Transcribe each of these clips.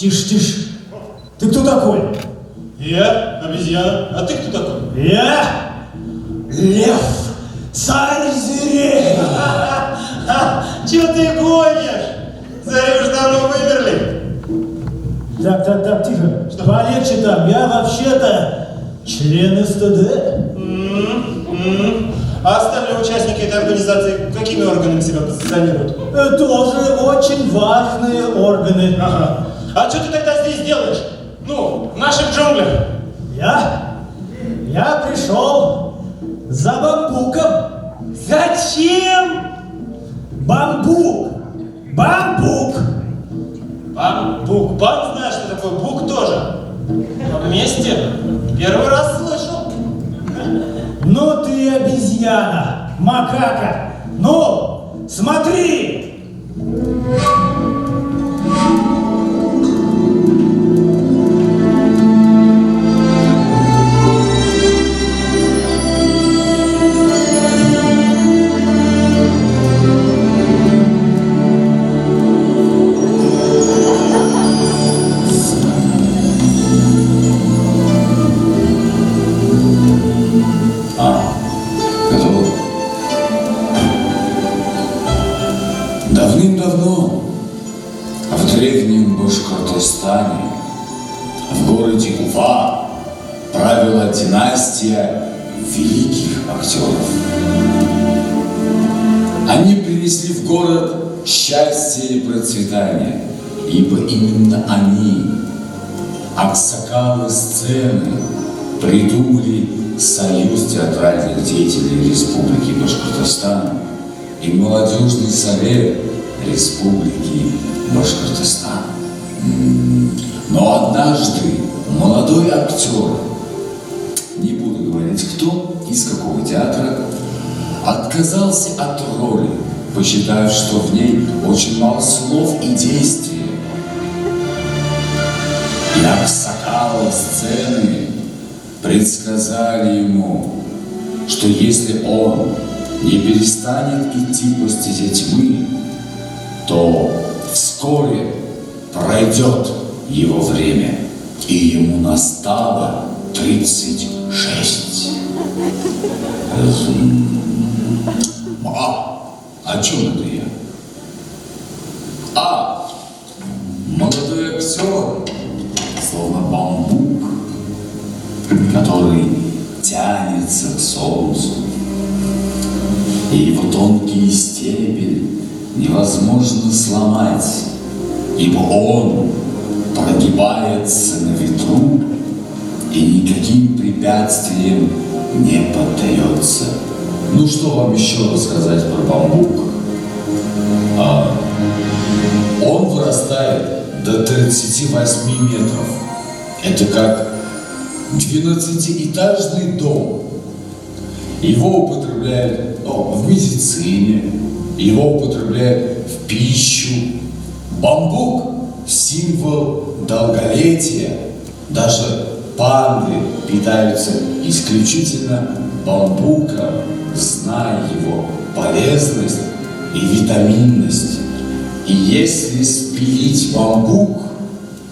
Тише, тише. Ты кто такой? Я обезьяна. А ты кто такой? Я лев, царь зверей. Чего ты гонишь? Цари уж давно вымерли. Так, тихо. Полегче там. Я вообще-то член СТД. А остальные участники этой организации какими органами себя позиционируют? Тоже очень важные органы. Ага. А что ты тогда здесь делаешь? Ну, в наших джунглях. Я пришел за бамбуком. Зачем? Бамбук. Бамбук. Бам знаешь, что такое бук тоже. А вместе первый раз слышал. Ну ты обезьяна, макака. Ну, смотри. Давным-давно в древнем Башкортостане, в городе Уфа, правила династия великих актеров. Они принесли в город счастье и процветание, ибо именно они, аксакалы сцены, придумали Союз театральных деятелей Республики Башкортостан и Молодежный совет Республики Башкортостан. Но однажды молодой актер, не буду говорить кто, из какого театра, отказался от роли, посчитав, что в ней очень мало слов и действия. И аксакалы сцены предсказали ему, что если он не перестанет идти по стезе тьмы, то вскоре пройдет его время, и ему настало 36. О чем это я? Молодой актер, словно бамбук, который тянется к солнцу, и его тонкий стебель невозможно сломать, ибо он прогибается на ветру и никаким препятствиям не поддается. Ну что вам еще рассказать про бамбук? Он вырастает до 38 метров. Это как 12-этажный дом. Его употребляют в медицине, его употребляют в пищу. Бамбук – символ долголетия. Даже панды питаются исключительно бамбуком, зная его полезность и витаминность. И если спилить бамбук,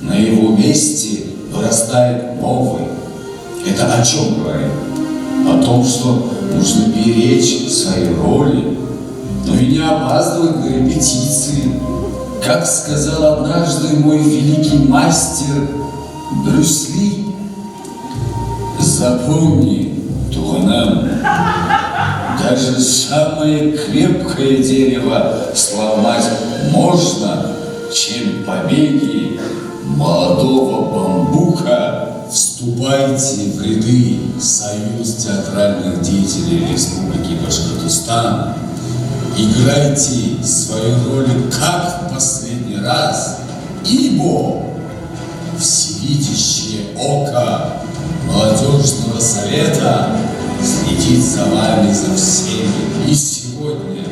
на его месте вырастает новый. Это о чем говорит? О том, что нужно беречь свои роли, но и не опаздывать на репетиции. Как сказал однажды мой великий мастер Брюс Ли: запомни, Туганам, даже самое крепкое дерево сломать можно, чем побеги молодого бамбука. Вступайте в ряды Союз театральных деятелей Республики Башкортостан. Играйте свои роли как в последний раз, ибо всевидящее око Молодежного совета следит за вами, за всеми. И сегодня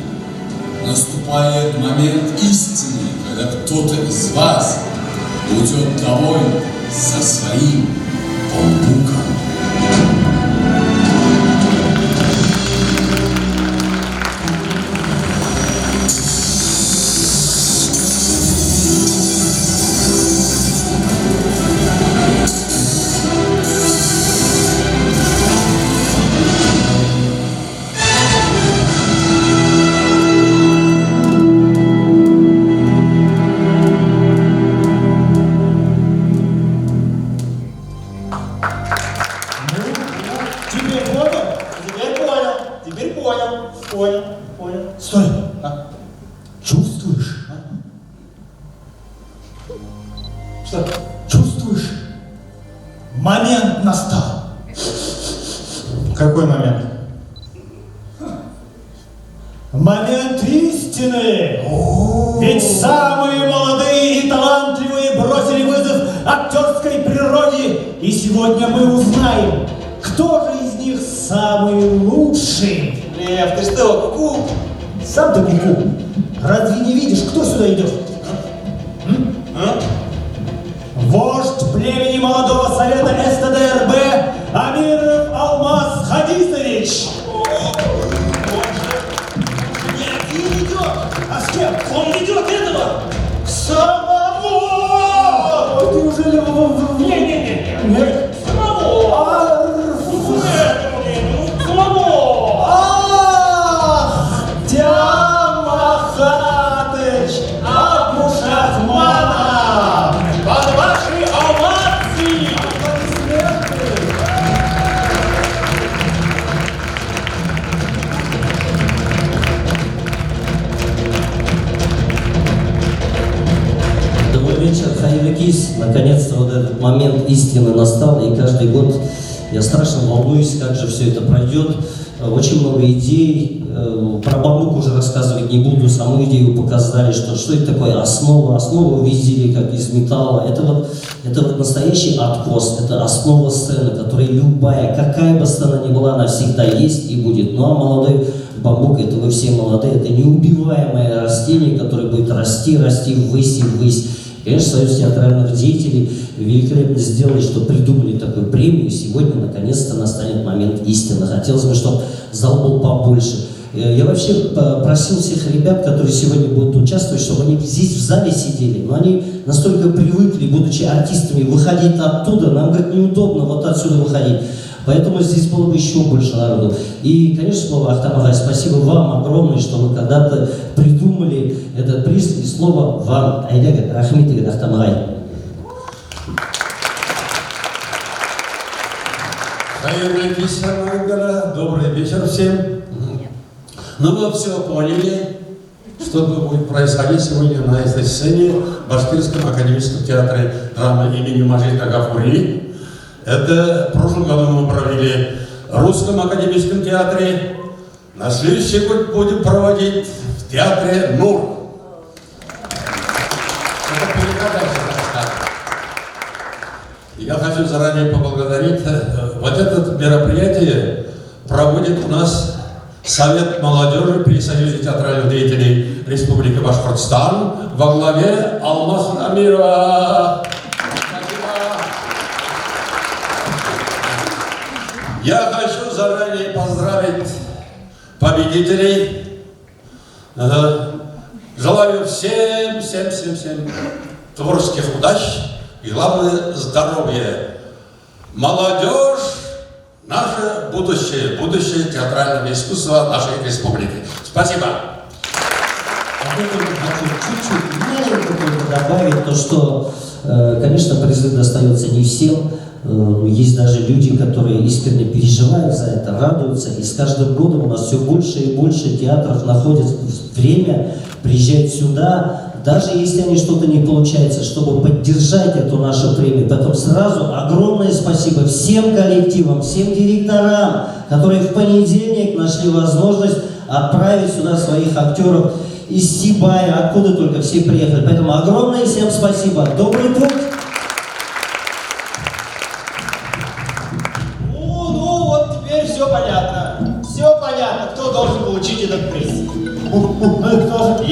наступает момент истины, когда кто-то из вас уйдет домой со своим бамбуком. Чувствуешь? Что? Чувствуешь? Момент настал. Какой момент? Момент истины! Ведь самые молодые и талантливые бросили вызов актерской природе. И сегодня мы узнаем, кто же из них самый лучший. Лев, ты что, ку-ку? Сам ты куку. Разве не видишь, кто сюда идет? Вождь племени молодого совета СТДРБ Амиров Алмаз Хадисович. Не один идет, А с кем? он ведет этого. Самого! Ты уже... Не-не-не. Нет? Самого. Самого. Ах! Тямахатыч! Абушахманов! Под ваши овации. Добрый вечер, Хайвекис. Наконец-то вот этот момент истины настал, и каждый год я страшно волнуюсь, как же все это пройдет. Очень много идей. Про бамбук уже рассказывать не буду. Саму идею показали, что это такое основа. Основу видели как из металла. Это вот настоящий откос. Это основа сцены, которая любая, какая бы сцена ни была, она всегда есть и будет. Ну а молодой бамбук, это вы все молодые, это неубиваемое растение, которое будет расти, ввысь и ввысь. Конечно, Союз театральных деятелей великолепно сделали, что придумали такую премию. Сегодня, наконец-то, настанет момент истины. Хотелось бы, чтобы зал был побольше. Я вообще просил всех ребят, которые сегодня будут участвовать, чтобы они здесь в зале сидели. Но они настолько привыкли, будучи артистами, выходить оттуда. Нам, говорит, неудобно вот отсюда выходить. Поэтому здесь было бы еще больше народу. И, конечно, слово Ахтам Агай, спасибо вам огромное, что вы когда-то придумали этот приз. И слово вам. Айдага, рахмет, Ахтам Агай. Добрый вечер всем. Ну, вы все поняли, что будет происходить сегодня на этой сцене в Башкирском академическом театре драмы имени Мажида Гафури. Это в прошлом году мы провели в Русском академическом театре. На следующий год будем проводить в театре НУР. Это передача, так сказать. Я хочу заранее поблагодарить. Вот это мероприятие проводит у нас Совет молодежи при Союзе театральных деятелей Республики Башкортостан во главе Алмаза Амирова. Я хочу заранее поздравить победителей. Желаю всем творческих удач и, главное, здоровья. Молодежь — наше будущее театрального искусства нашей республики. Спасибо. А я только хочу чуть-чуть маленько только добавить то, что, конечно, призы достается не всем. Есть даже люди, которые искренне переживают за это, радуются. И с каждым годом у нас все больше и больше театров находят время приезжать сюда, даже если они что-то не получается, чтобы поддержать эту нашу премию. Поэтому сразу огромное спасибо всем коллективам, всем директорам, которые в понедельник нашли возможность отправить сюда своих актеров из Сибая, откуда только все приехали. Поэтому огромное всем спасибо. Добрый путь! Ну, вот теперь все понятно. Все понятно, кто должен получить этот приз. Ну и кто же?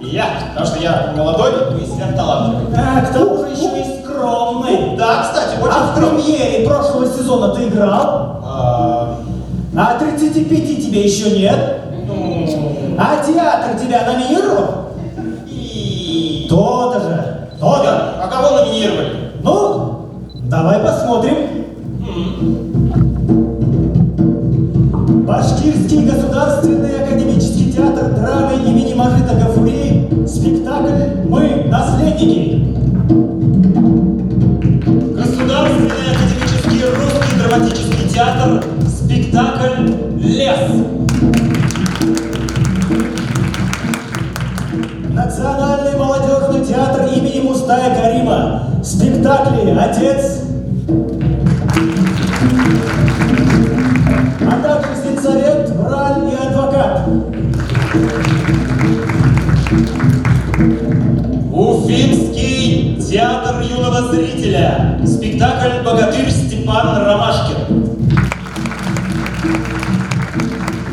Я, потому что я молодой и сверхталантливый. А, к тому же еще и скромный. Да, кстати, очень А в скромный. премьере прошлого сезона ты играл? А 35 тебе еще нет? А театр тебя номинировал? И... То-то же, то-то. А кого номинировали? Ну, давай посмотрим. Башкирский государственный академический театр драмы имени Мажида Гафури. Спектакль «Мы наследники». Государственный академический русский драматический театр. Спектакль «Лес». Национальный молодежный театр имени Мустая Карима. Спектакли «Отец», а также «Сельсовет», «Враль» и «Адвокат». Уфимский театр юного зрителя. Спектакль «Богатырь Степан Ромашкин».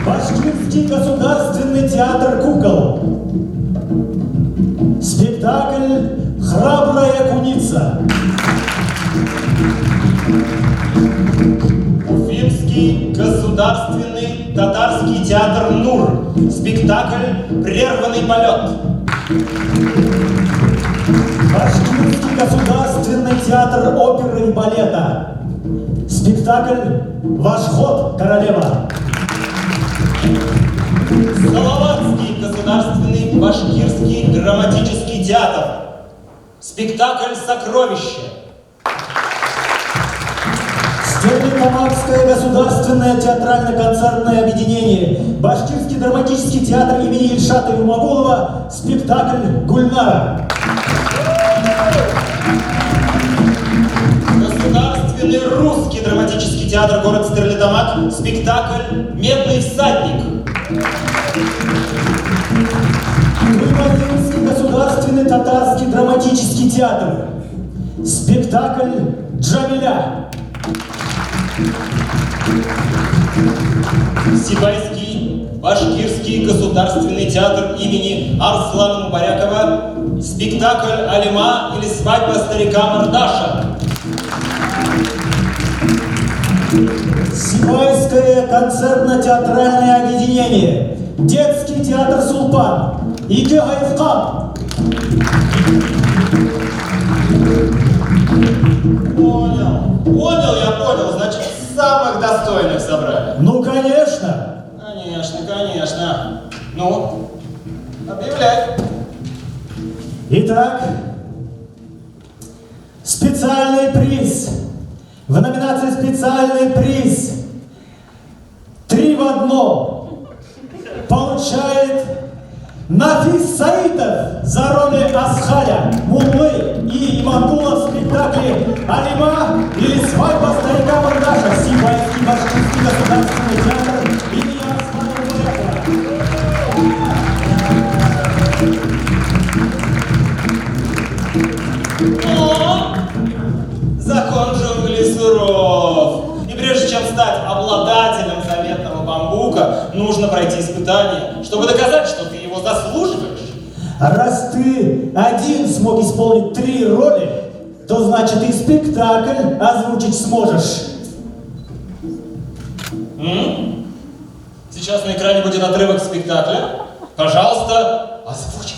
Башкирский государственный театр кукол. Спектакль «Храбрая куница». Уфимский государственный татарский театр «Нур». Спектакль «Прерванный полет». Башкирский государственный театр оперы и балета. Спектакль «Ваш ход, королева». Салаватский государственный башкирский драматический театр. Спектакль «Сокровище». Стерлитамакское государственное театрально-концертное объединение. Башкирский драматический театр имени Ильшата Юмагулова. Спектакль «Гульнара». Государственный русский драматический театр город Стерлитамак. Спектакль «Медный всадник». Гульмазинский государственный татарский драматический театр. Спектакль «Джамиля». Сибайский башкирский государственный театр имени Арслана Мубарякова. Спектакль «Алима» или «Свадьба старика Мардаша». Сибайское концертно-театральное объединение. Детский театр «Сулпан». Ике Гаевкам. Понял, я понял. Значит, самых достойных собрали. Ну, конечно. Конечно. Ну, объявляй. Итак, специальный приз. В номинации «Специальный приз» 3 в 1 получает Нафис Саидов за роли Асхаля, Муллы и Имамула в спектакле «Алима» или «Свадьба старика Мардаша». Сибайский башкирский государственный театр имени Арслана О! Закон джунглей суров. И прежде чем стать обладателем заветного бамбука, нужно пройти испытание, чтобы доказать, что ты его заслуживаешь. А раз ты один смог исполнить 3 роли, то значит и спектакль озвучить сможешь. Сейчас на экране будет отрывок спектакля. Пожалуйста, озвучь.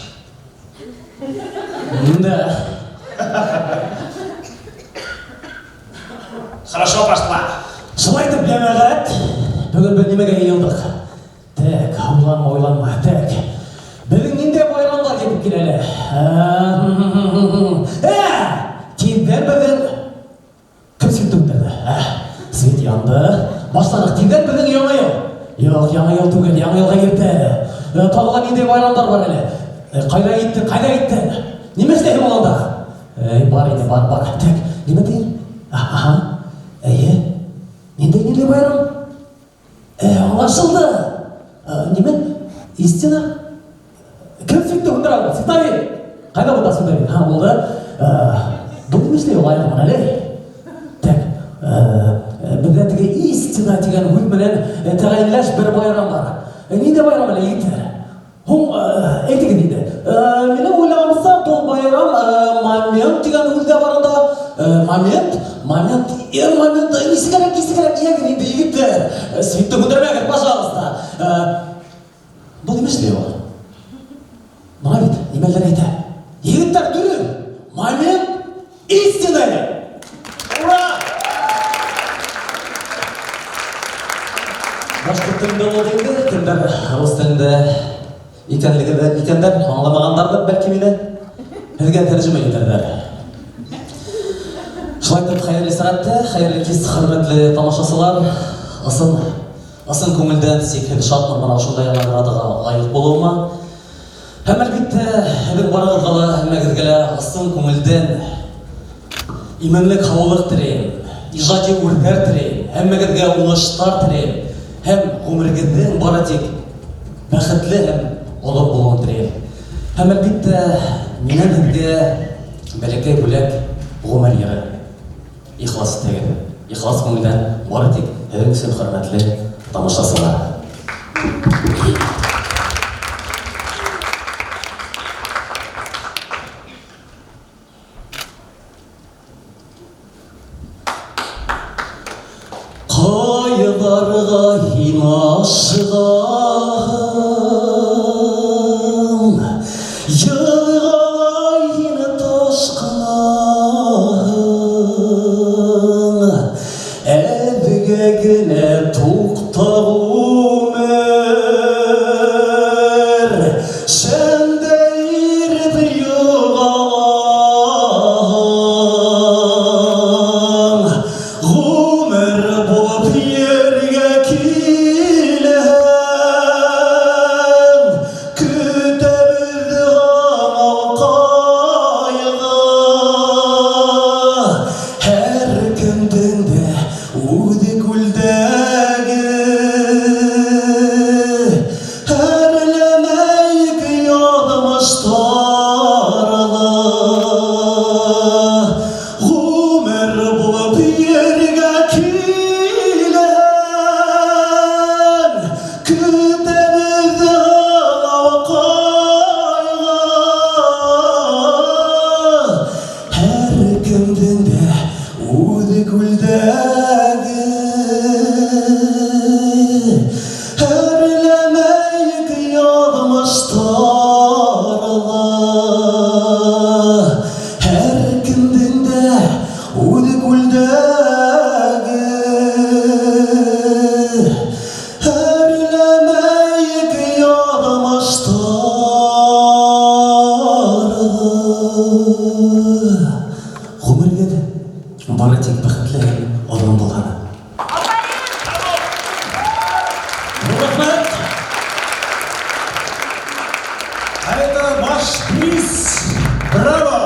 Да. Хорошо пошла. Шулай деп білемәғат, бүгін бір немеге елдік. Так, ойланма. Так, бүгін нендей байрамдар кетіп келелі. Тендер бүгін кім свет төндірді? Свет янды. Баштанық тендер бүгін яңа ел. Yok, яңа ел түгел, яңа елға ерді. Тағыла нендей байрамдар бар әлі. Қайда кетті? Неме істейді боланда? Бар еді, бар. Так, неме дейін? Нендей байрам? Аңлашылды. Немен? Истина? Кім сөйтті күндір алды? Светави? Қайда бұда Светави? Болды. Бұл немесіне ол аяғымын әлі? Так, бүгінгі истина деген өлменен тағайынлаш бір байрам бар. Нендей байрам әлі егіттер? Әйтігі дейді. Мені ойлағымызса бұл байрам момент деген өлде барында. Момент, несі керек, егін егіттер. Светті күндірмегір, пожалуйста. Бұл немесіне ол? Мына бет, немелдер айта. Егіттер дүрі, момент, истина. Ура! Башқұрт тілінде ол дейді, тілдер орыс тілінде екендер, аңламағандарды бәлки мені бізге тәржіме етерлер. Шылайтып қайырлы сағатты, қайырлы кез, құрметті тамашашылар, ысын көңілден секілді шат нұрман ашындай наградыға лайық болуыма Һәм әлбиттә, бер барыгызга ла, һәммәгезгә лә ыстын күңелдән иманлык һаулык теләйм, иҗади үрнәр теләйм, һәммәгезгә уңышлар теләйм, һәм гомерегезнең бары тик бәхетле һәм олуг булуын теләйм. Һәм әлбиттә, миннән һеҙгә бәләкәй бүләк ғүмер йыры. Ихлас итегеҙ. Ихлас күңелдән бары тик һеҙҙең өсөн хөрмәтле тамашасылар. Қайғарға һин ашығам, йылға һин ташқынам, әбіге генә туҡтап ғүмер, шәмдә ирҙе юғалам, ғүмер булып ергә киләм, көтәбеҙ ғамал ҡайғы, һәр кемдең дә үҙе күлдәге, һәрләмәйек яҙмыштарҙы, ғүмер булып ергә киләм, көтәбеҙ ғамал ҡайғы, һәр кемдең дә үҙе күлдәге, һәрләмәйек яҙмыштарҙы, һәр кемдең дә үҙе күлдәге, һәрләмәйек яҙмыштарҙы. Ғүмергеҙ бары тик бәхетле һәм оҙон булһын. Рахмет. А это ваш приз. Браво!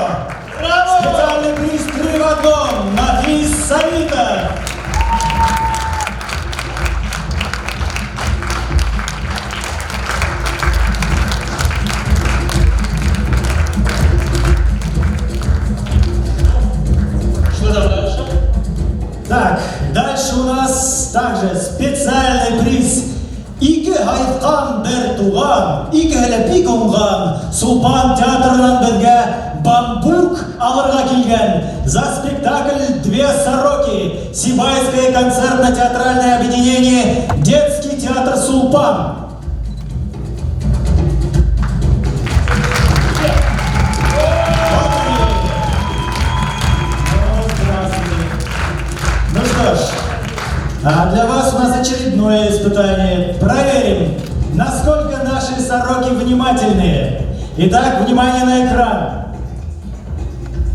Браво! Специальный приз 3 в 1. Нафис Савитов. Что там дальше? Так, дальше у нас также специальный приз. Ике һайыҡҡан бер туған, икеһе лә бик уңған, Сулпан театрынан беҙгә бамбук алырға килгән. За спектакль «Две сороки» Сибайское концертно-театральное объединение «Детский театр Сулпан». Ну что ж, а для вас у нас очередное испытание. Проверим, насколько наши сороки внимательные. Итак, внимание на экран.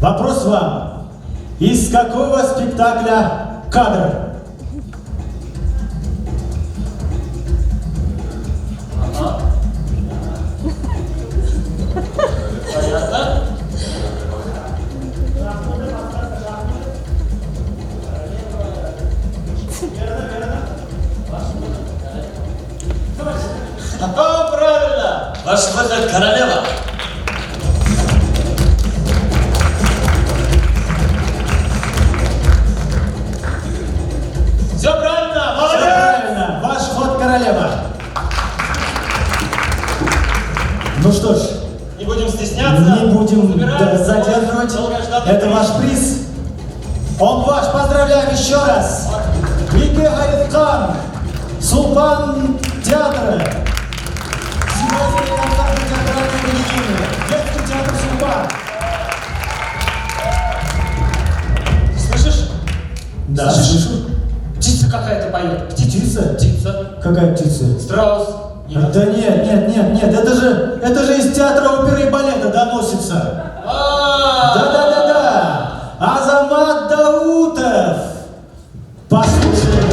Вопрос вам. Из какого спектакля кадр? Понятно? О, правильно! Ваш выход, королева. Все правильно! Всё Молодец! правильно. Ваш ход, королева. Ну что ж, Не будем стесняться. не будем Забираем задерживать. долгожданный Это приз. ваш приз. Он ваш. Поздравляем еще раз. Ике Гаиткан, Сулпан театра. Сибайское концертно-театральное объединение. Детский театр Сулпан. Слышишь? Да, Слышишь? слышу. Птица какая-то поет. Птица? Птица. Какая птица? Страус. Нет. Да нет, это же из театра оперы и балета доносится. Да. Азамат Даутов. Послушаем.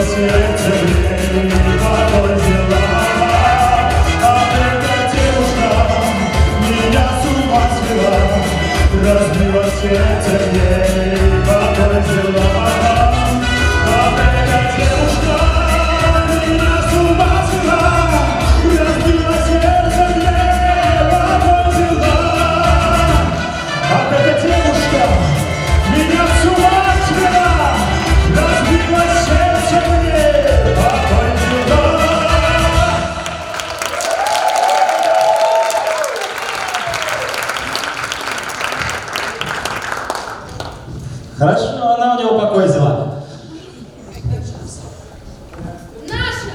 сердце в ней покой взяла. А эта девушка меня с ума свела, разбила сердце в ней покой взяла. А эта девушка меня с ума свела, разбила сердце в ней покой взяла. А эта девушка меня с ума свела, разбила сердце мне, покой взяла. Хорошо, она у него покой взяла. Наша!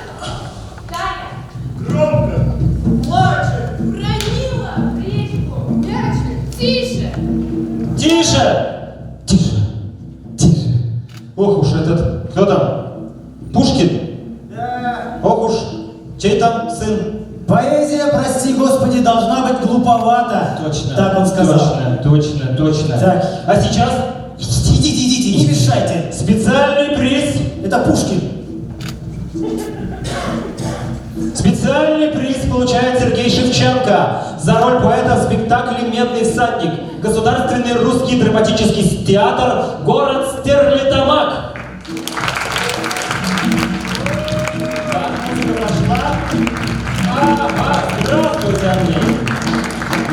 Таня! Громко! Младше! Уронила речку! Мячик! Тише! Тише! Тише, тише. Ох уж этот, кто там? Пушкин? Да. Ох уж, чей там сын? Поэзия, прости господи, должна быть глуповата. Точно. Так он сказал. Точно. Так. А сейчас Идите, не мешайте. специальный приз. Это Пушкин. Специальный приз получает Сергей Шевченко за роль поэта в спектакле «Медный всадник». Государственный русский драматический театр, город Стерлитамак. Так, музыка пошла. Ага, здравствуйте, Андрей.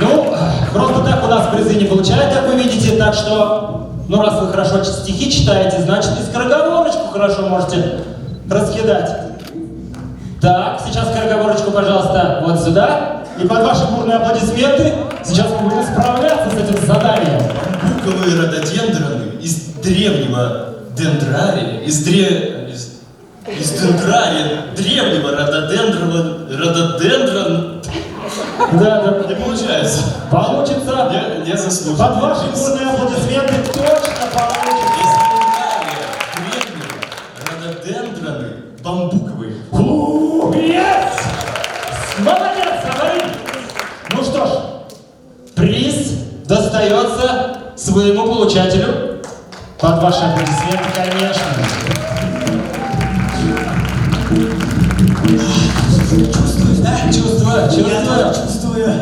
Ну, просто так у нас призы не получают, как вы видите, так что, ну, раз вы хорошо стихи читаете, значит, и скороговорочку хорошо можете раскидать. Так, сейчас скороговорочку, пожалуйста, вот сюда. И под ваши бурные аплодисменты сейчас мы будем справляться с этим заданием. Буковые рододендроны из древнего дендрария, из дендрария древнего рододендрон. Да. Не получается. Получится. Не заслужил. Под ваши бурные аплодисменты точно получится. Из дендрария древнего рододендроны бамбуковые. Yes! Молодец, говори! Ну что ж, приз достается своему получателю. Под ваши аплодисменты, конечно. Чувствуешь, да? Чувствую. Я тоже чувствую.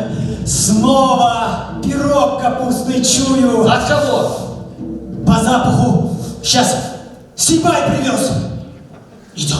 Снова пирог капустный чую. От кого? По запаху. Сейчас Сибай привез. Идем.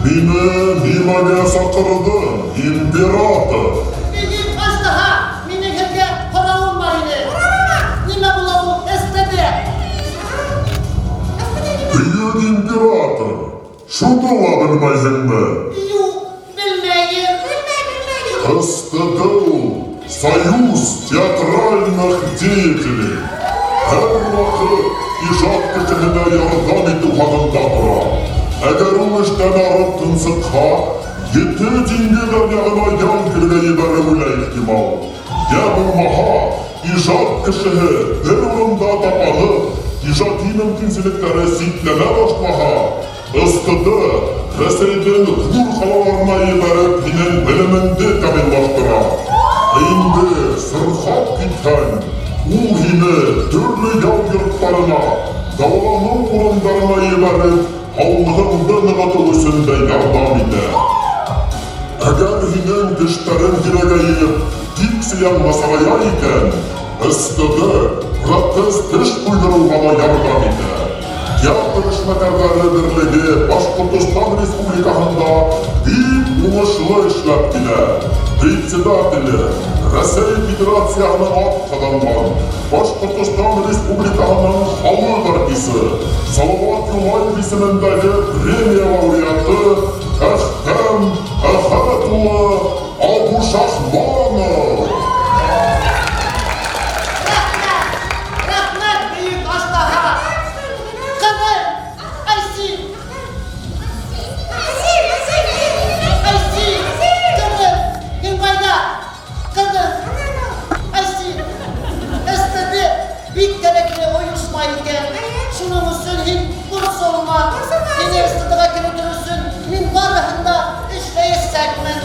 Meni nimaga chaqirding, imperator? Bugün Аждаһа, mening yerga qo'rg'on bor edi. Nima bo'ladi? Eslatdi. Buyuk imperator, shu to'g'ri bilmaysizmi? Yo'q, bilmayman. СТДУ, Союз театральных деятелей. Her vakit ijod qilishida yordam etib haqida turadi. Agar u ishdan orib tinsiqqa, 7 dengilar yag'ina yonkirga yuborib o'la ehtimol. Ya bo'lmaha, ijod qilishi bir o'rinda topilib, ijodiy mumkinchiliklari siklana boshlaha. СТД Rossiyadan hur havolarni yuborib, mening bilimimni ta'minlashtiradi. Endi sirxob ketgan u hini turli yov yurtlarına, davalanın kurumlarına yuborib, Allah'ın nig'ati o'sindi yordam eder. Agar hinin tishlarin yiragayib, tiksiyan masalaya ekan, STD protest tish qo'ydiruvga yordam eder. Teatr ishmakarlari birligi Boshqirdiston Respublikasida büyük uğuşlu ishlab kelar. Председатели Россия Federatsiyasining ortidan Boshqirdiston Respublikasining Xalq partiyasi Salovat Yo'llayev ismidagi premiya laureati Ahkam Ahadullo Abushahmonov. Rahmat buyuk Аждаһа. Qizim, Aysin. Aysin, qizim, Yengayda. Qizim, Aysin. STD bir kerekli uyushmaydigan. Shuning uchun hech qo'rqsolma. Meni STDga kiritilsin. Men barhanda ishlayapman.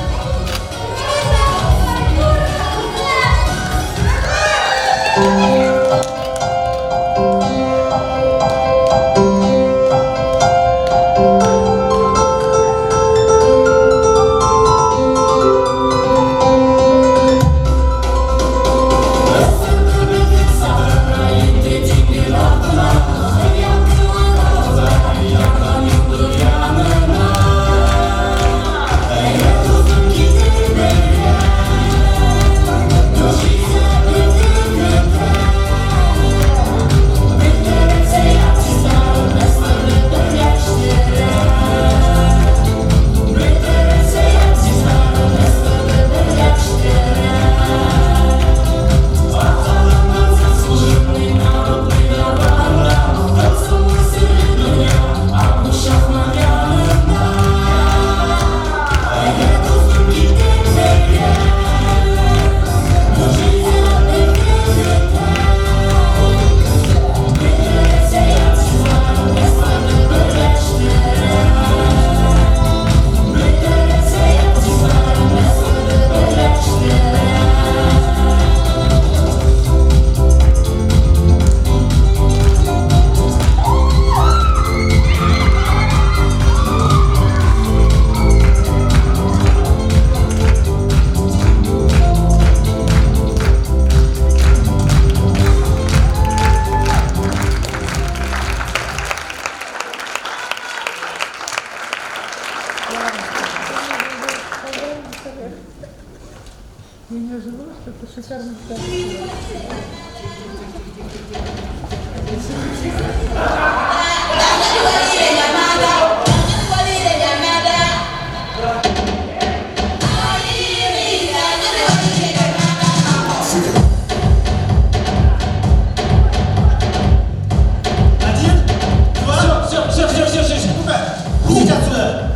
Идите отсюда!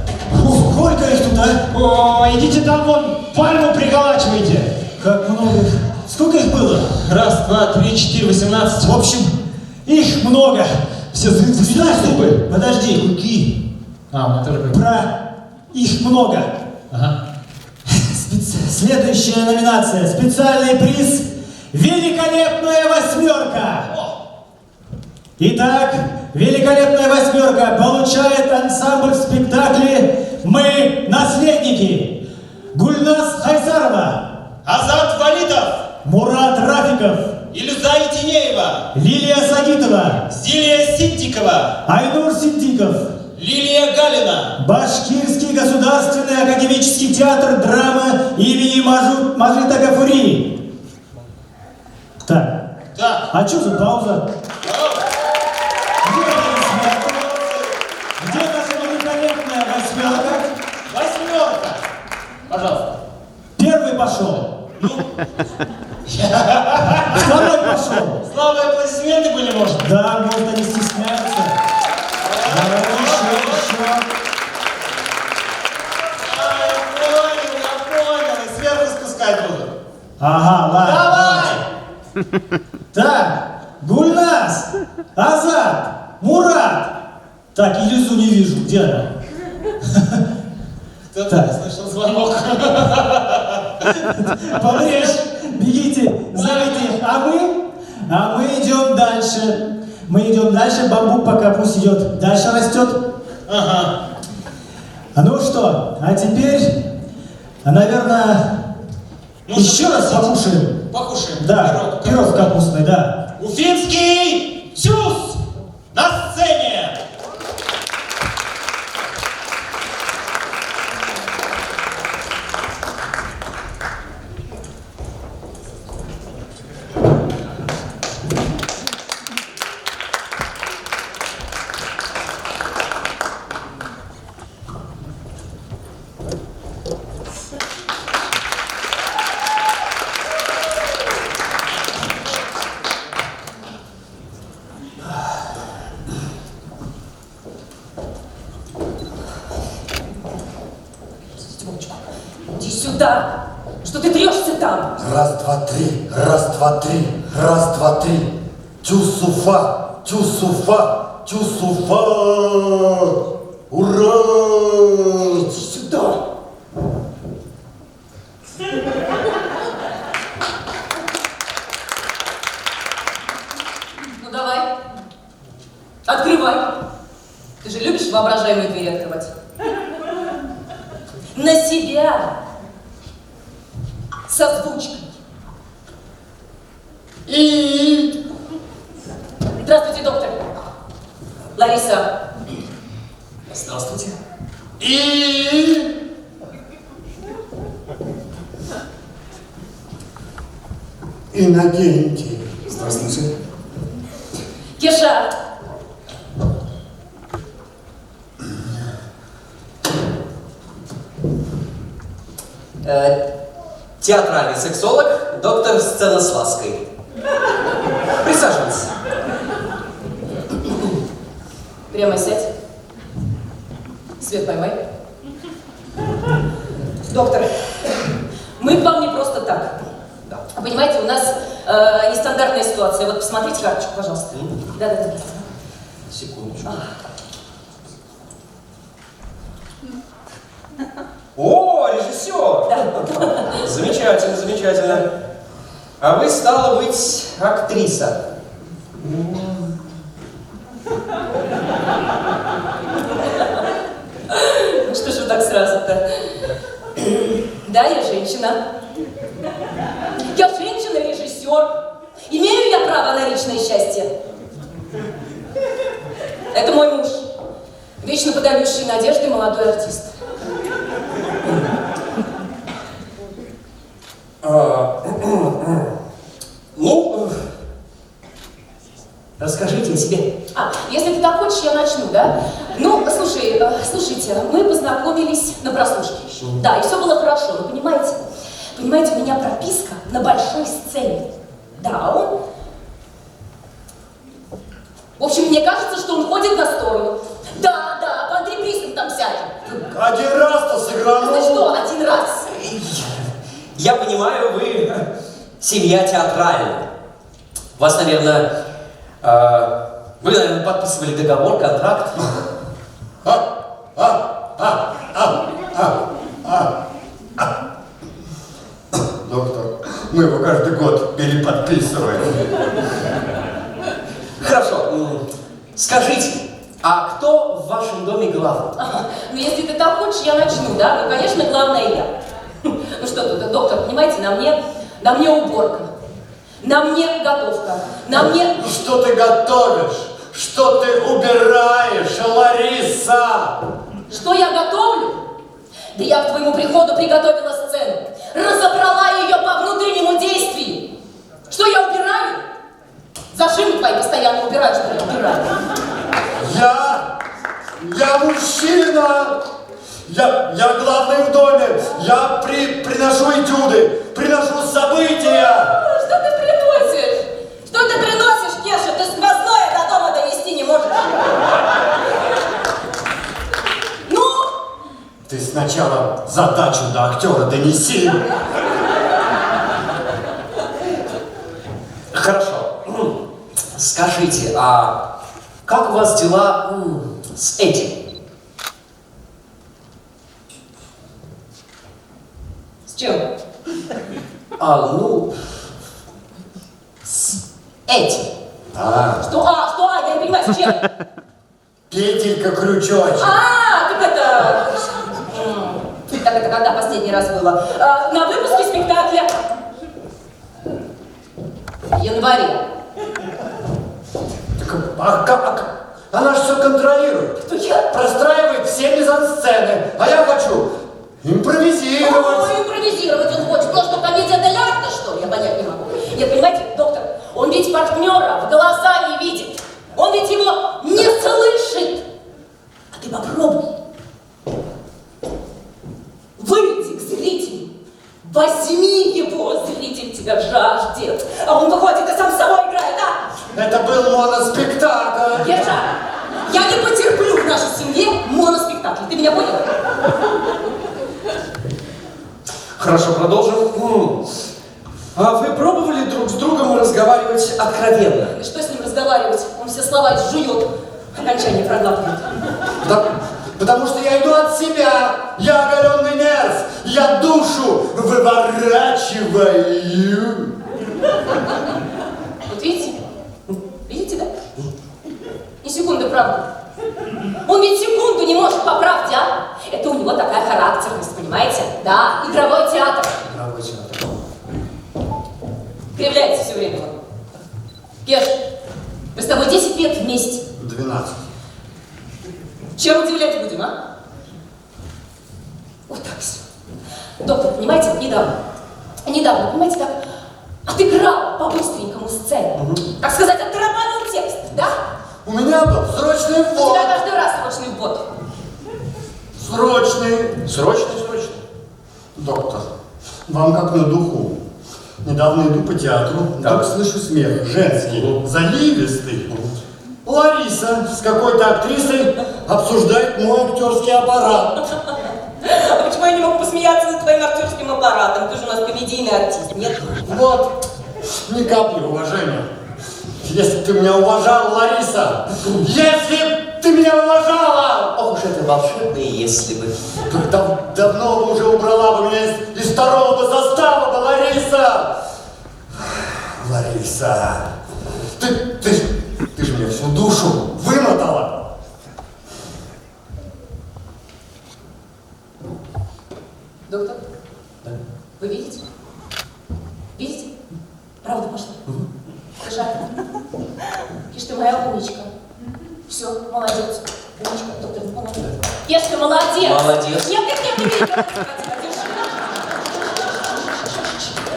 Сколько их тут, а? О, идите там вон, пальму приколачивайте! Как много их? Сколько их было? Раз, два, три, четыре, 18. В общем, их много. Все зубы. Подожди, Луки. А, мы тоже Про их много. Ага. Следующая номинация. Специальный приз «Великолепная восьмерка». Итак, «Великолепная восьмерка» получает ансамбль в спектакле «Мы наследники». Гульнас Хайсарова, Азат Валитов, Мурат Рафиков, Илюза Итинеева, Лилия Сагитова, Зилия Ситтикова, Айнур Синдиков, Лилия Галина. Башкирский государственный академический театр драмы имени Мажита Гафури. Так, Так. а что за пауза? Где наша великолепная восьмерка? Восьмерка. Пожалуйста. Первый пошел. Второй пошел. Слабые аплодисменты были, может? Да, можно, не стесняться. Давай еще. Я понял. И сверху спускать буду. Ага, ладно. Давай! Так, Гульнас, Азат, Мурат. Так, Илюзу не вижу, где она? Кто-то Так. слышал звонок. Побрежь, бегите, зовите. А мы идем дальше. Мы идем дальше, бамбук пока пусть идет. Дальше растет. Ага. Ну что, а теперь, наверное, Ну, еще что раз хотите? покушаем. Покушаем. Да, пирог капустный, да. Уфимский Чус на сцене! Иди сюда! Что ты трешься там? Раз, два, три, раз, два, три, раз, два, три. Тюсуфа, тюсуфа, тюсуфа. Ура! Иди сюда! Ну давай, открывай. Ты же любишь воображаемые двери открывать? На себя! С озвучкой. И... Здравствуйте, доктор. Лариса. Здравствуйте. И... Иннокентий. Здравствуйте. Кеша. Театральный сексолог, доктор Сценославской. Присаживайтесь. Прямо сядь. Свет поймай. Доктор, мы к вам не просто так. Понимаете, у нас нестандартная ситуация. Вот посмотрите карточку, пожалуйста. Да. Секундочку. О, режиссер! Да. Замечательно, замечательно. А вы, стало быть, актриса. Ну что ж вы так сразу-то? Да, я женщина. Я женщина-режиссер. Имею я право на личное счастье? Это мой муж. Вечно подающий надежды молодой артист. Ну, расскажите о себе. Если ты так хочешь, я начну, да? Ну, слушайте, мы познакомились на прослушке еще. Да, и все было хорошо, но понимаете, у меня прописка на большой сцене. Да, он... В общем, мне кажется, что он ходит на сторону. Да, по антрепризам там сядем. Один раз-то сыграл. Ну что, один раз? Я понимаю, вы семья театральная. Вас, наверное, вы, наверное, подписывали договор, контракт. Доктор, мы его каждый год переподписываем. Хорошо. Скажите, а кто в вашем доме главный? Ну, если ты так хочешь, я начну, да? Ну, конечно, главное я. Ну что тут, доктор, понимаете, на мне уборка, на мне готовка, на мне... Что ты готовишь? что ты убираешь, Лариса? Что я готовлю? Да я к твоему приходу приготовила сцену. Разобрала ее по внутреннему действию. Что я убираю? Зажимы твои постоянно убираю, что я убираю. Я мужчина. Я главный в доме. Я приношу этюды, приношу события. Что ты приносишь? Что ты приносишь, Кеша? Ты сквозное до дома донести не можешь. Ну? Ты сначала задачу до актера донеси. Хорошо. Скажите, а как у вас дела с этим? С чем? С этим. Что? Я не понимаю, с чем? Петелька-крючочек. Так это... Так это когда последний раз было? На выпуске спектакля в январе. Она же все контролирует. Кто я? Простраивает все мизансцены. А я хочу импровизировать. Импровизировать он хочет. Ну что, комедия дель арте, что ли? Я понять не могу. Нет, понимаете, доктор, он ведь партнера в глаза не видит. Он ведь его не слышит. А ты попробуй. Выйди к зрителю. Возьми его, зритель тебя жаждет. А он выходит и сам с собой играет, а? Это был моноспектакль. Геша, я не потерплю в нашей семье моноспектакль. Ты меня понял? Хорошо, продолжим. А вы пробовали друг с другом разговаривать откровенно? Что с ним разговаривать? Он все слова изжует. Окончание проглатывает. Да, потому что я иду от себя. Я оголенный нерв. Я душу выворачиваю. Вот видите? Видите, да? Ни секунды правды. Он ведь секунду не может по правде, а? Это у него такая характерность, понимаете? Да, игровой театр. Игровой театр. Кривляется все время. Кеш, мы с тобой 10 лет вместе. 12. Чем удивлять будем, а? Вот так все. Доктор, понимаете, вот недавно, понимаете, так отыграл по-быстренькому сцену. Так сказать, отрабатывал текст, да? У меня был срочный У ввод. тебя каждый раз срочный ввод. Срочный. Доктор, вам как на духу. Недавно иду по театру, вдруг слышу смех, женский, заливистый. Лариса с какой-то актрисой обсуждает мой актерский аппарат. А почему я не могу посмеяться над твоим актерским аппаратом? Ты же у нас комедийный артист, нет? Вот, ни капли уважения. Если б ты меня уважала, Лариса! Если б ты меня уважала! Ох уж это волшебное, если бы. Давно бы уже убрала бы меня из второго бы состава бы, Лариса! Лариса! Ты же мне всю душу вымотала! Доктор? Да. Вы видите? Видите? Правда пошла? Жаль. Киш, ты моя умничка. Все, молодец. Умничка, доктор, молодец. Киш, ты молодец. Молодец. Нет.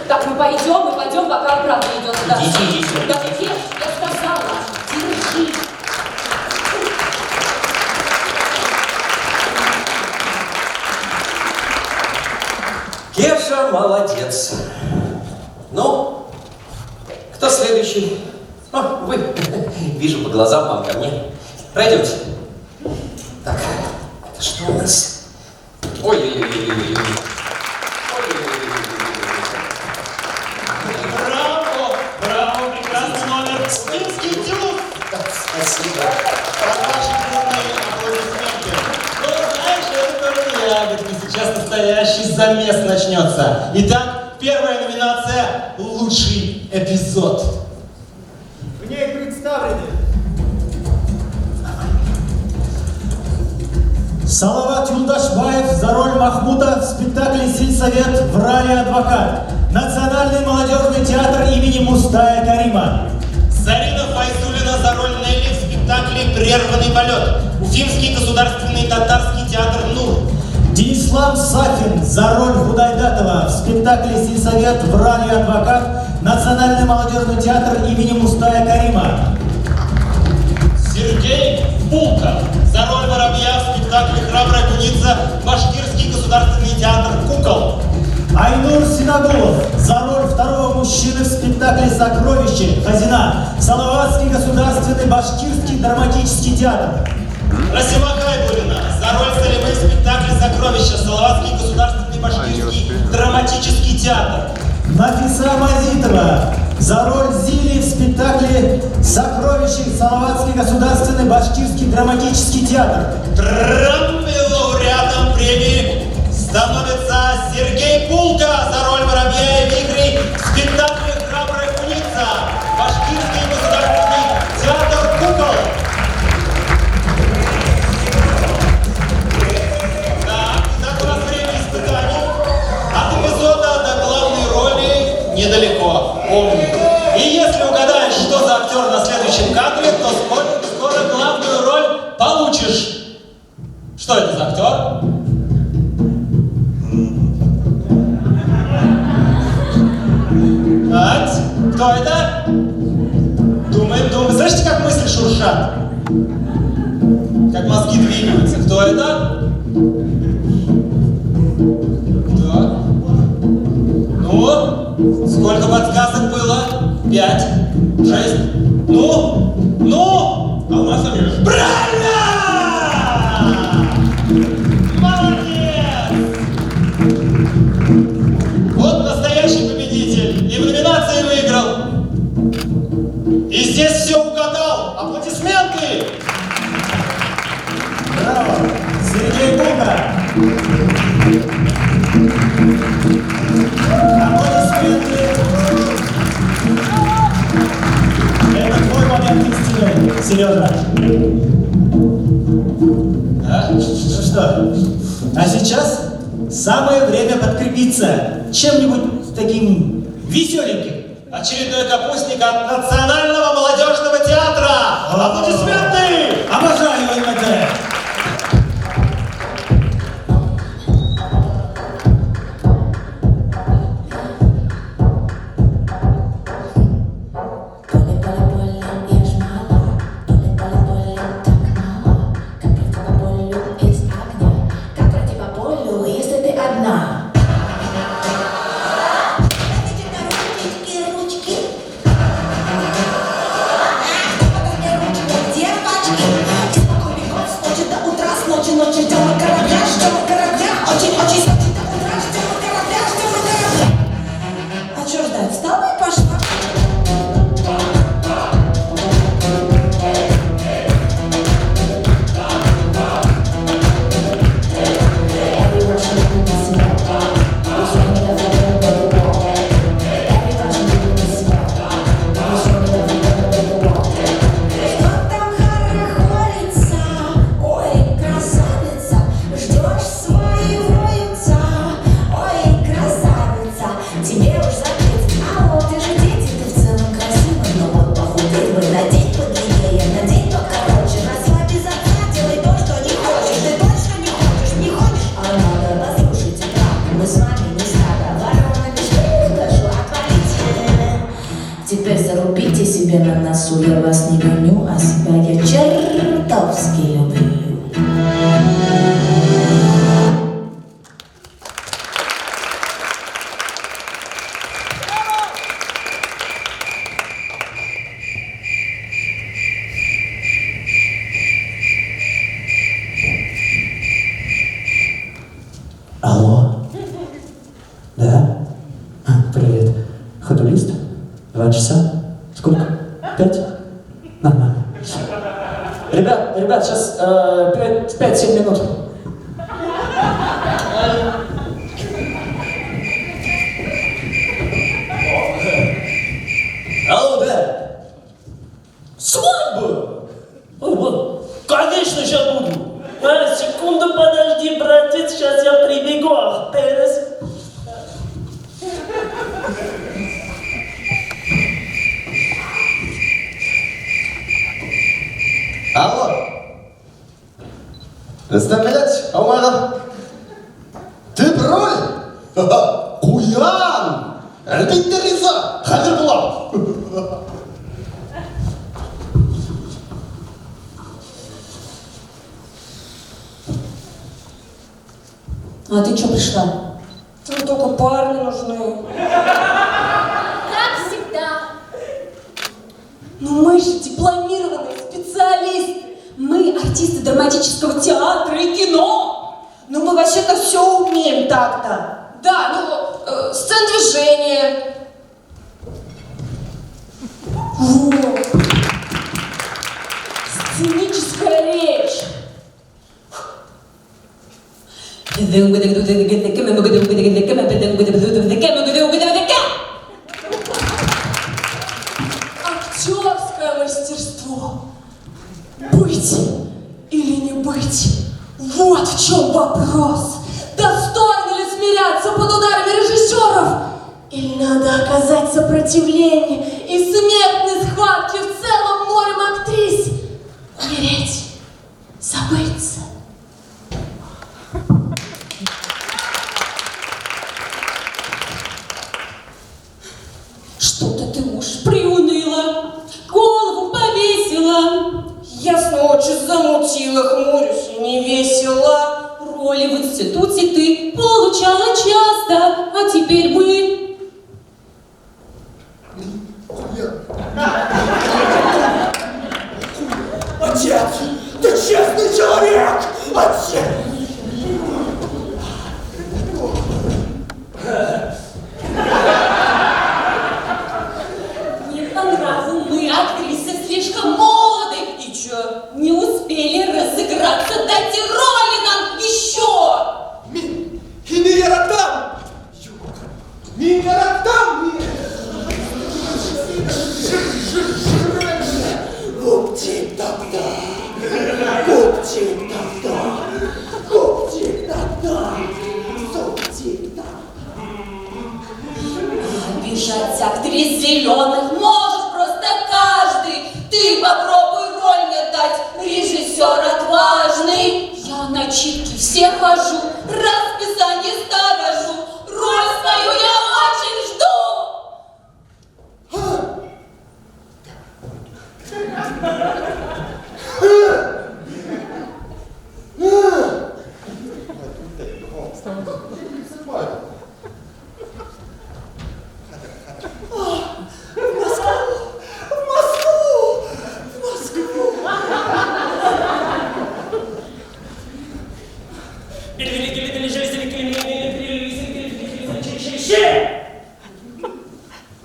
Так, мы пойдем, пока правда идет. Идите. Да, Киш, я сказала, держи. Кеша молодец. Ну, кто следующий? Вы. Вижу по глазам, вам ко мне. Пройдемте. Так, это что у нас? Ой-ой-ой-ой-ой. Браво, прекрасный номер. Стинский тюз. Спасибо. Ваши крупные аплодисменты. Ну, знаешь, это только ягодки. Сейчас настоящий замес начнется. Итак, первая номинация «Лучший эпизод». В ней представлены Салават Юлдашбаев за роль Махмута в спектакле «Сельсовет» в роли адвокат. Национальный молодежный театр имени Мустая Карима. Зарина Файзулина за роль Нелли в спектакле спектакле «Прерванный полет», Уфимский государственный татарский театр «Нур». Денислам Сафин за роль Худайдатова в спектакле «Сельсовет. Враль и адвокат», Национальный молодежный театр имени Мустая Карима. Сергей Пулка за роль воробья в спектакле «Храбрая куница», Башкирский государственный театр «Кукол». Айнур Синагулов за роль второго мужчины в спектакле «Сокровище. Хазина», Салаватский государственный башкирский драматический театр. Расима Хайбулина за роль Салимы в спектакле «Сокровища», Салаватский государственный башкирский драматический театр. Нафиса Мазитова за роль Зили в спектакле «Сокровище», Салаватский государственный башкирский драматический театр. Лауреатом премии становится Сергей Пулка за роль воробья и вихрей в спектакле «Храбрая куница», Башкирский государственный театр «Кукол». Так у нас время испытаний. От эпизода до главной роли недалеко. Помни. И если угадаешь, что за актер на следующем кадре, то скоро главную роль получишь. Что это за актер? Ать, кто это? Думаем. Слышите, как мысли шуршат? Как мозги двигаются. Кто это? Кто? Ну? Сколько подсказок было? 5, 6. Ну? А у нас Амир. Правильно! Молодец! Вот настоящий победитель. И в номинации выиграл. И здесь все угадал. Аплодисменты! Браво! Сергей Пулка! Аплодисменты! Это твой момент истины, Сережа. Ну что, а сейчас самое время подкрепиться чем-нибудь таким веселеньким. Очередной капустник от Национального молодежного театра. Аплодисменты! Обожаю ММТ! Теперь зарубите себе на носу, я вас не гоню, а себя я чертовски люблю. Алло? Да? Привет. Ходулист? 2 часа? Сколько? 5? Нормально. Ребят, сейчас 5-7 минут. Алло, да? Свадьба? Конечно, сейчас буду. Секунду подожди, братец, сейчас я прибегу. Терес. Представлять, Омаров? Ты броль? Куян! Әлбетте риза! Хәзер була! А ты что пришла? Тут только парни нужны. Как всегда. Ну мы же дипломированные специалисты. Мы артисты драматического театра и кино. Ну мы вообще-то все умеем так-то. Да, ну, сцен движения. Вот. Сценическая речь. Актерское мастерство. Быть или не быть? Вот в чем вопрос. Достойно ли смиряться под ударами режиссеров? Или надо оказать сопротивление и смертной схватки в целом морем актрис? Умереть, забыться. Что-то ты уж приуныла, голову повесила. Я снова что замутила, хмурюсь и не весело. Роли в институте ты получала часто, а теперь мы... Отец, ты честный человек! Отец! Не по нраву мы, актрисы, слишком молоды. И чё, не успели разыграться? Дайте роли нам еще! Химиярактам! Мимиярактам! Купти-так-так! Купти-так-так! Купти-так-так! Купти-так-так! Обижать актрис зеленых может просто каждый. Ты попробуй роль мне дать, режиссер отважный. Я на читки все хожу, расписание сторожу. Роль свою я очень жду.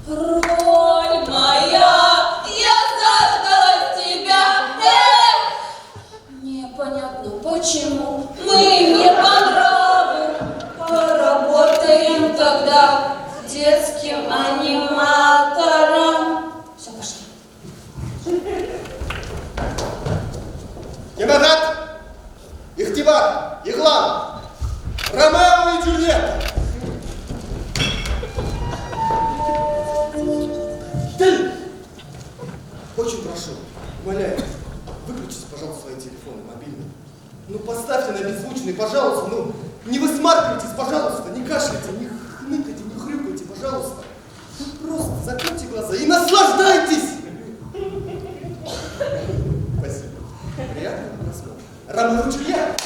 Роль моя, я заждалась тебя. Непонятно почему мы не по нраву. Поработаем тогда детским аниматором. Все, пошли. Генерат! Ихтибар! Иглан! Ромео и Джульетта! Ты! Очень прошу, умоляю, выключите, пожалуйста, свои телефоны мобильные. Ну, поставьте на беззвучный, пожалуйста, ну, не высмаркивайтесь, пожалуйста, не кашляйте, не хныкайте, не хрюкайте, пожалуйста. Ну, просто закройте глаза и наслаждайтесь! Спасибо. Приятного просмотра. Ромео и Джульетта!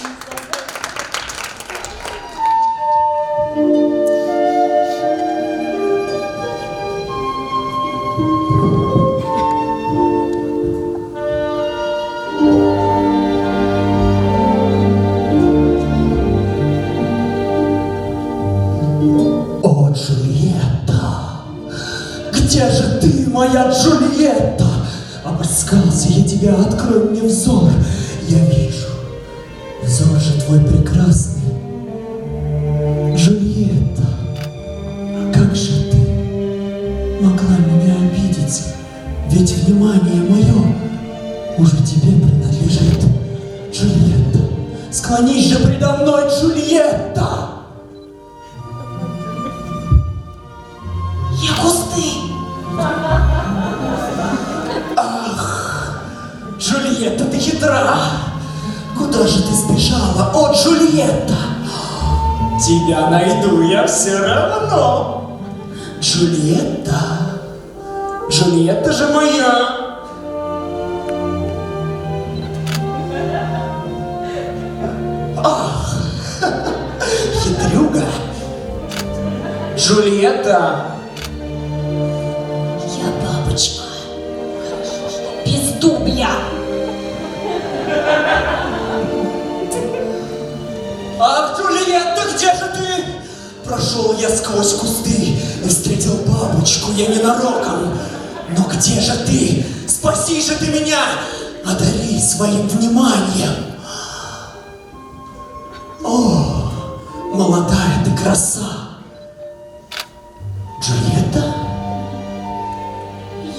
О, Джульетта, где же ты, моя Джульетта? Обыскался я тебя, открой мне взор. Я вижу, взор же твой прекрасный. Джульетта, как же ты могла меня обидеть? Ведь внимание мое уже тебе принадлежит. Джульетта, склонись же предо мной, Джульетта! Я кусты. Ах, Джульетта, ты хитра! Куда же ты сбежала? тебя найду я все равно. Джульетта, Джульетта же моя. Ах, хитрюга. Джульетта. Я бабочка. Без дубля. Ах, Джульетта, где же ты? Прошел я сквозь кусты и встретил бабочку, я ненароком. Но где же ты? Спаси же ты меня! Одари своим вниманием. О, молодая ты краса. Джульетта?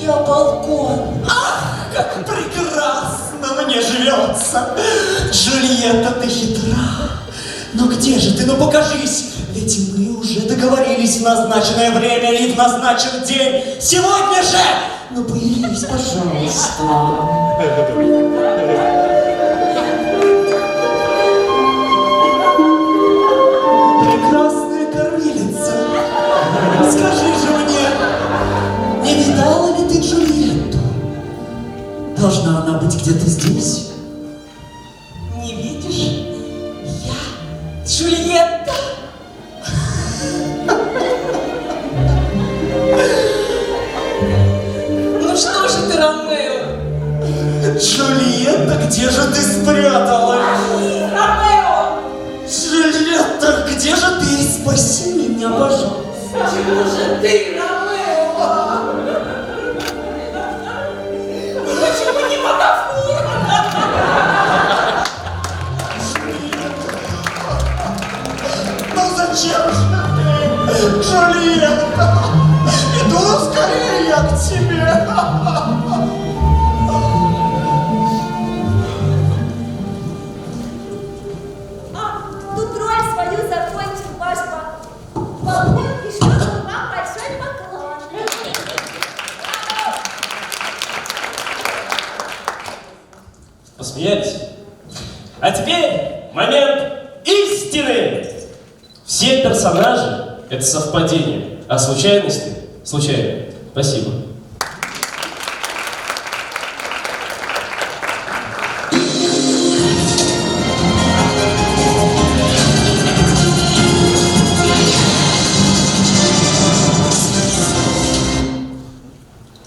Я балкон. Ах, как прекрасно мне живется! Джульетта, ты хитра. Но где же ты? Ну покажись! Ведь мы уже договорились в назначенное время и в назначен день. Сегодня же! Ну появись, пожалуйста. Прекрасная кормилица. Скажи же мне, не видала ли ты Джульетту? Должна она быть где-то здесь. Не видишь? Я Джульетта. Ну что же ты, Ромео? Джульетта, где же ты спряталась? Ромео! Джульетта, где же ты? Спаси меня, пожалуйста. Почему же ты, Ромео? Почему не Ботафур? Ну зачем же ты, Джульетта? Иду скорее я к тебе. Тут роль свою закончил ваш балкон и что же вам большой поклон. Посмеялись? А теперь момент истины! Все персонажи — это совпадение, а случайности — случайные. Спасибо.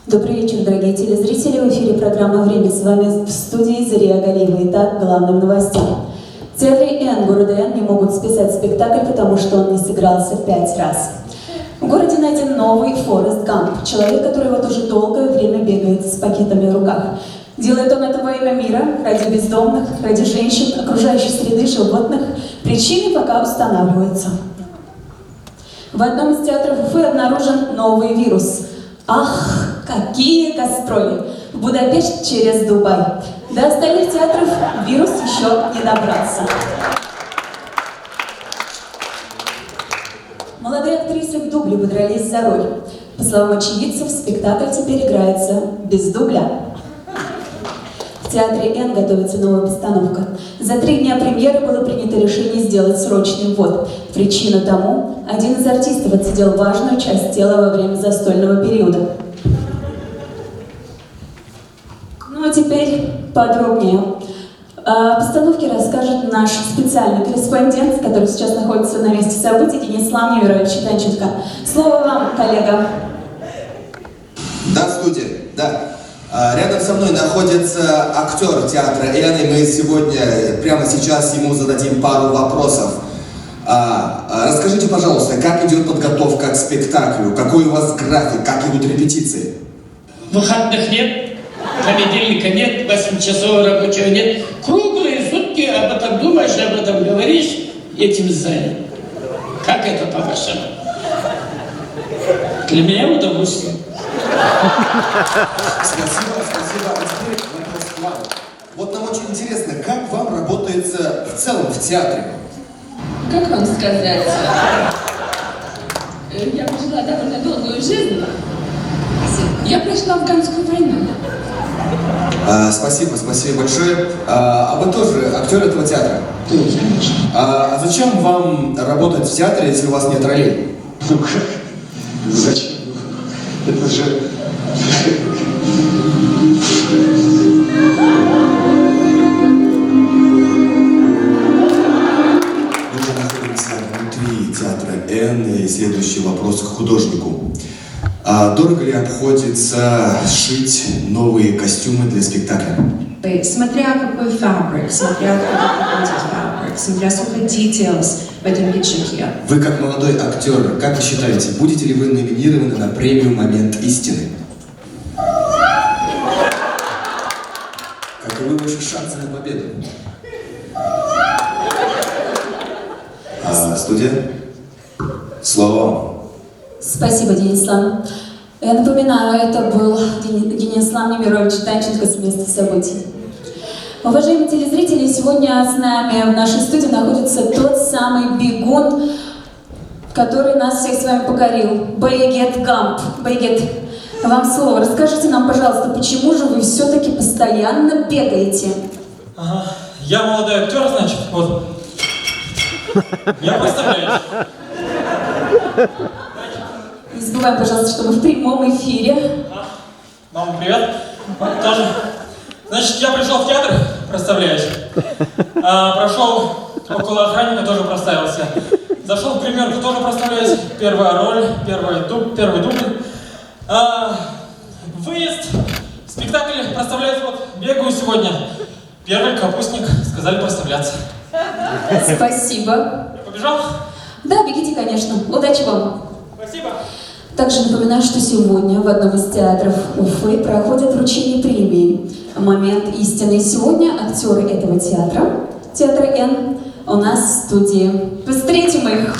Добрый вечер, дорогие телезрители. В эфире программа «Время». С вами в студии Зария Галиева. Итак, главным новостям. В театре Н города Н не могут списать спектакль, потому что он не сыгрался 5 раз. В городе найден новый Форест Гамп. Человек, который вот уже долгое время бегает с пакетами в руках. Делает он это во имя мира, ради бездомных, ради женщин, окружающей среды, животных. Причины пока устанавливаются. В одном из театров Уфы обнаружен новый вирус. Ах, какие гастроли! В Будапешт через Дубай. До остальных театров вирус еще не добрался. Молодые актрисы в дубле подрались за роль. По словам очевидцев, спектакль теперь играется без дубля. В театре Н готовится новая постановка. За 3 дня премьеры было принято решение сделать срочный ввод. Причина тому — один из артистов отсидел важную часть тела во время застольного периода. Ну а теперь подробнее. О постановке расскажет наш специальный корреспондент, который сейчас находится на месте событий, Денис Юрьевич Танченко. Слово вам, коллега. Да, студия, да. Рядом со мной находится актер театра Н, и мы сегодня, прямо сейчас ему зададим пару вопросов. Расскажите, пожалуйста, как идет подготовка к спектаклю? Какой у вас график? Как идут репетиции? Выходных нет, понедельника нет, 8-часового рабочего нет. Круглые сутки об этом думаешь, об этом говоришь, этим занят. Как это, по-вашему? Для меня удовольствие. Спасибо. А теперь вопрос к вам. Вот нам очень интересно, как вам работается в целом в театре? Как вам сказать? Я прожила довольно долгую жизнь. Я прошла афганскую войну. Спасибо большое. А вы тоже актер этого театра? Конечно. А зачем вам работать в театре, если у вас нет ролей? Ну как? Зачем? Это же... Мы уже находимся внутри театра Н, и следующий вопрос к художнику. Дорого ли обходится сшить новые костюмы для спектакля? Смотря какой фабрик, смотря откуда приходит фабрик, смотря сколько details в этом пиджаке. Вы как молодой актер, как вы считаете, будете ли вы номинированы на премию «Момент истины»? Каковы ваши шансы на победу? Студия? Слово. Спасибо, Денислав. Я напоминаю, это был Денислав Немирович Данченко с места событий. Уважаемые телезрители, сегодня с нами в нашей студии находится тот самый бегун, который нас всех с вами покорил. Байгет Гамп. Байгет, вам слово. Расскажите нам, пожалуйста, почему же вы все-таки постоянно бегаете? Ага. Я молодой актер, значит, вот. Я представляюсь. Не забываем, пожалуйста, что мы в прямом эфире. Мама, привет. Тоже. Значит, я пришел в театр, представляюсь. Прошел около охранника, тоже проставился. Зашел в гримерку, тоже проставляюсь. Первая роль, первый дубль. Выезд. Спектакль проставляется, вот, бегаю сегодня. Первый капустник, сказали проставляться. Спасибо. Я побежал? Да, бегите, конечно. Удачи вам. Спасибо. Также напоминаю, что сегодня в одном из театров Уфы проходит вручение премии «Момент истины». Сегодня актеры этого театра, театра Н, у нас в студии. Встретим их.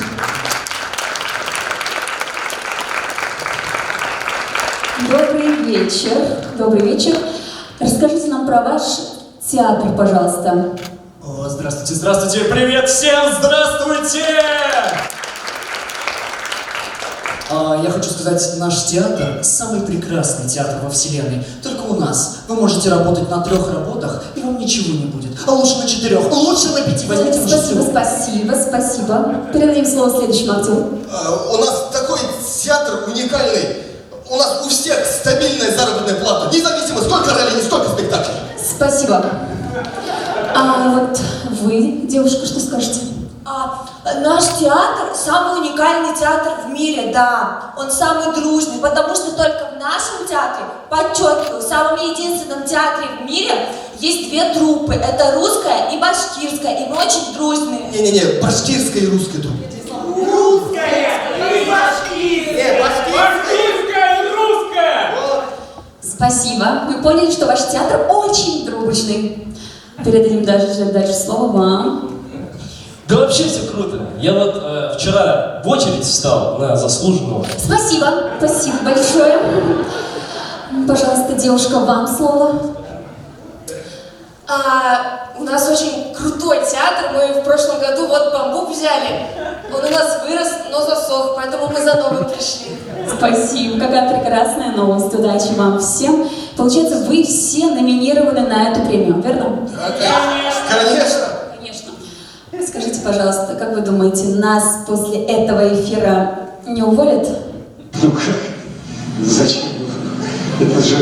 Добрый вечер. Добрый вечер. Расскажите нам про ваш театр, пожалуйста. О, здравствуйте, здравствуйте, привет всем, здравствуйте! Я хочу сказать, наш театр – самый прекрасный театр во вселенной. Только у нас. Вы можете работать на 3 работах, и вам ничего не будет. А лучше на 4, лучше на 5, возьмите на 6. Спасибо. Передадим слово следующему актеру. У нас такой театр уникальный. У нас у всех стабильная заработная плата. Независимо, сколько ролей, сколько спектаклей. Спасибо. А вот вы, девушка, что скажете? Наш театр самый уникальный театр в мире, да. Он самый дружный, потому что только в нашем театре, подчеркиваю, в самом единственном театре в мире есть 2 труппы. Это русская и башкирская, и мы очень дружные. Не-не-не, башкирская и русская труппа. Русская и башкирская! Башкирская и русская! Спасибо. Мы поняли, что ваш театр очень дружный. Передадим дальше слово вам. Да вообще все круто. Я вот вчера в очередь встал на заслуженного. Спасибо большое. Пожалуйста, девушка, вам слово. У нас очень крутой театр. Мы в прошлом году вот бамбук взяли. Он у нас вырос, но засох, поэтому мы за новым пришли. Спасибо. Какая прекрасная новость. Удачи вам всем. Получается, вы все номинированы на эту премию, верно? Конечно. Скажите, пожалуйста, как вы думаете, нас после этого эфира не уволят? Ну как? Зачем? Это же...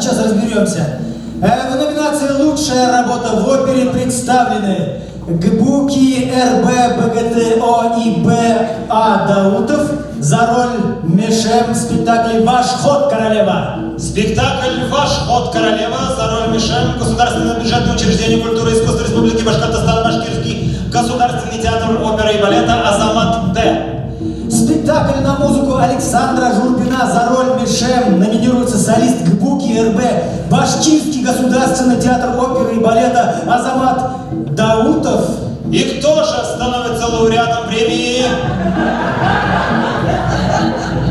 Сейчас разберемся. В номинации «Лучшая работа в опере» представлены ГБУКИ РБ БГТО и БА Даутов за роль Мишем в спектакле «Ваш ход, королева». Спектакль «Ваш ход, королева» за роль Мишем, Государственное бюджетное учреждение культуры и искусства Республики Башкортостан, Башкирский Государственный театр оперы и балета «Азамат Д». Спектакль на музыку Александра Журбина за роль Мишем номинируется солист ГБУКИ РБ Башкирский Государственный театр оперы и балета Азамат Даутов. И кто же становится лауреатом премии?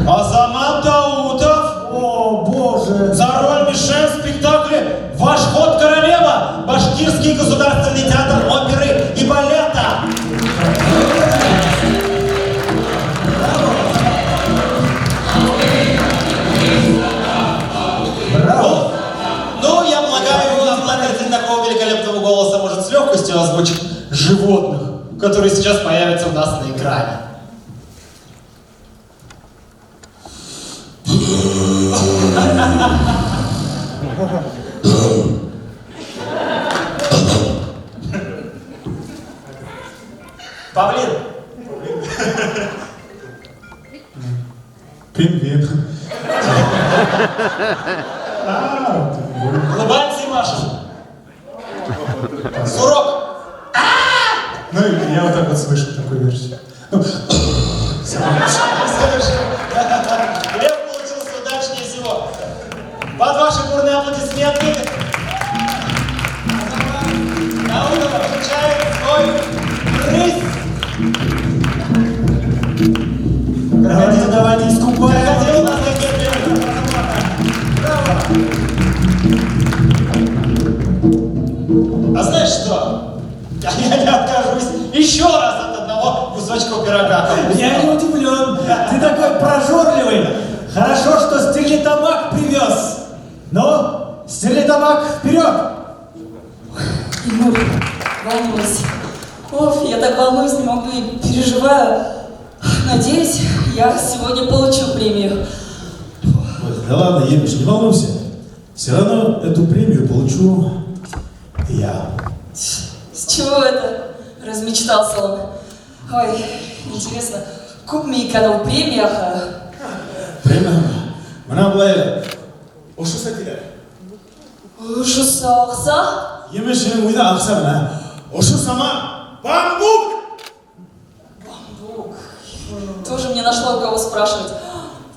Азамат Даутов. О, боже. За роль Мишем в спектакле «Ваш ход, королева», Башкирский Государственный театр оперы и балета. Браво. Ну, я полагаю, обладатель такого великолепного голоса может с легкостью озвучить животных, которые сейчас появятся у нас на экране. Павлин. Пингвин. Улыбаемся и машем. Сурок. Ну, я вот так вот слышу такую версию. Лев получился удачнее всего. Под ваши бурные аплодисменты Даутов включает свой рысь. Крокодил, давайте искупаем. Крокодил у нас такие. Браво. А знаешь что? Я не откажусь еще раз от одного кусочка пирога. Я не удивлен. Ты такой прожорливый. Хорошо, что стерлитамак привез. Ну, стерлитамак, вперед! Тимур, волнуюсь. Оф, я так волнуюсь, не могу и переживаю. Надеюсь, я сегодня получу премию. Да ладно, Емиш, не волнуйся. Все равно эту премию получу я. С чего это? Размечтался он. Ой, интересно, күп ми канал премияға? Премия? Мына былай. Ошуса келер. Ошуса ақса? Емеш, сенің ойда ақса мына. Ошу сама. Бамбук! Тоже мне нашла у кого спрашивать.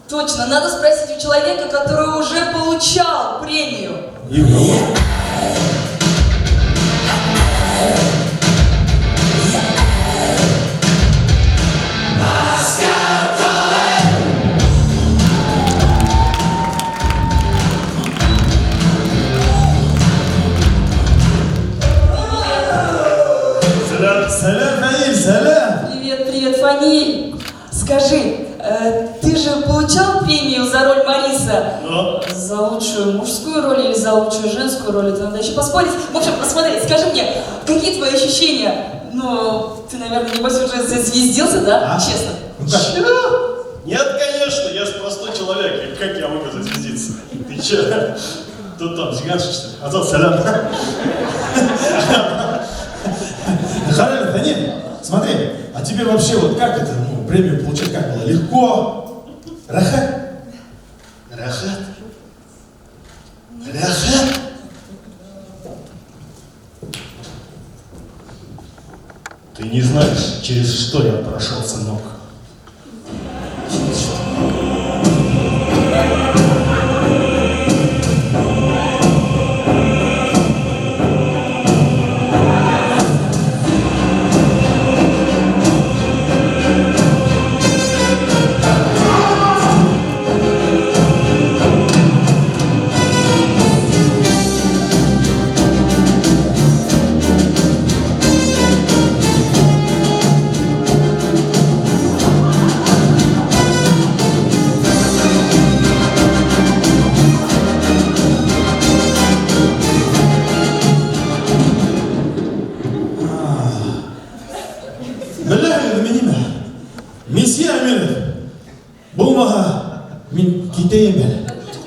Точно, надо спросить у человека, который уже получал премию. Салям, Фаниль, салям! Привет, привет, Фаниль. Скажи, ты же получал премию за роль Мариса? Да. За лучшую мужскую роль или за лучшую женскую роль? Это надо еще поспорить. В общем, посмотри, скажи мне, какие твои ощущения? Ну, ты, наверное, небось уже зазвездился, да? Честно. Нет, конечно, я же простой человек. Как я могу зазвездиться? Ты че? Тут там зиганши, что ли? Азат, салям. Хараль, Фаниль, смотри, а тебе вообще вот как это, премию получать как было? Легко? Рахат? Рахат? Рахат? Ты не знаешь, через что я прошел, сынок. Месье Аминов, бұл маға мен кетейін бе?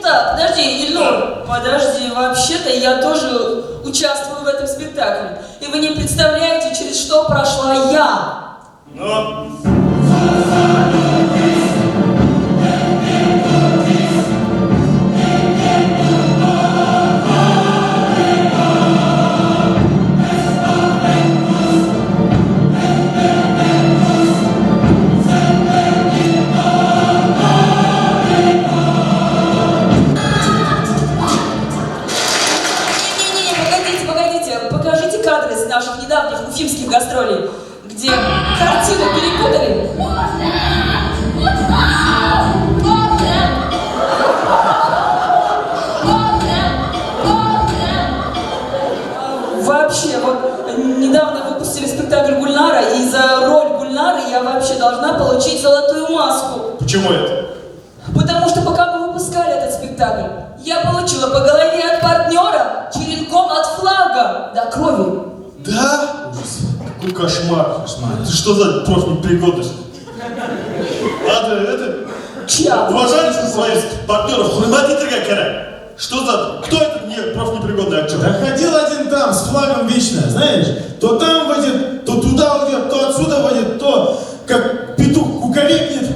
Так, подожди, Ильнур. подожди, вообще-то я тоже участвую в этом спектакле. И вы не представляете, через что прошла я. Но... Покажите кадры с наших недавних уфимских гастролей, где картину перепутали. Вообще, вот недавно выпустили спектакль Гульнара, и за роль Гульнары я вообще должна получить золотую маску. Почему это? Потому что пока мы выпускали этот спектакль, я получила по голове от партнера черенком от флага до крови. Да? Какой кошмар. Ты что за профнепригодность? Ладно, это... Чья? Уважаете своих партнеров, хурматите какая? Что за... Кто этот профнепригодный актер? Да ходил один там с флагом вечно, знаешь? То там водит, то туда уйдет, то отсюда водит, то как петух куковекнет.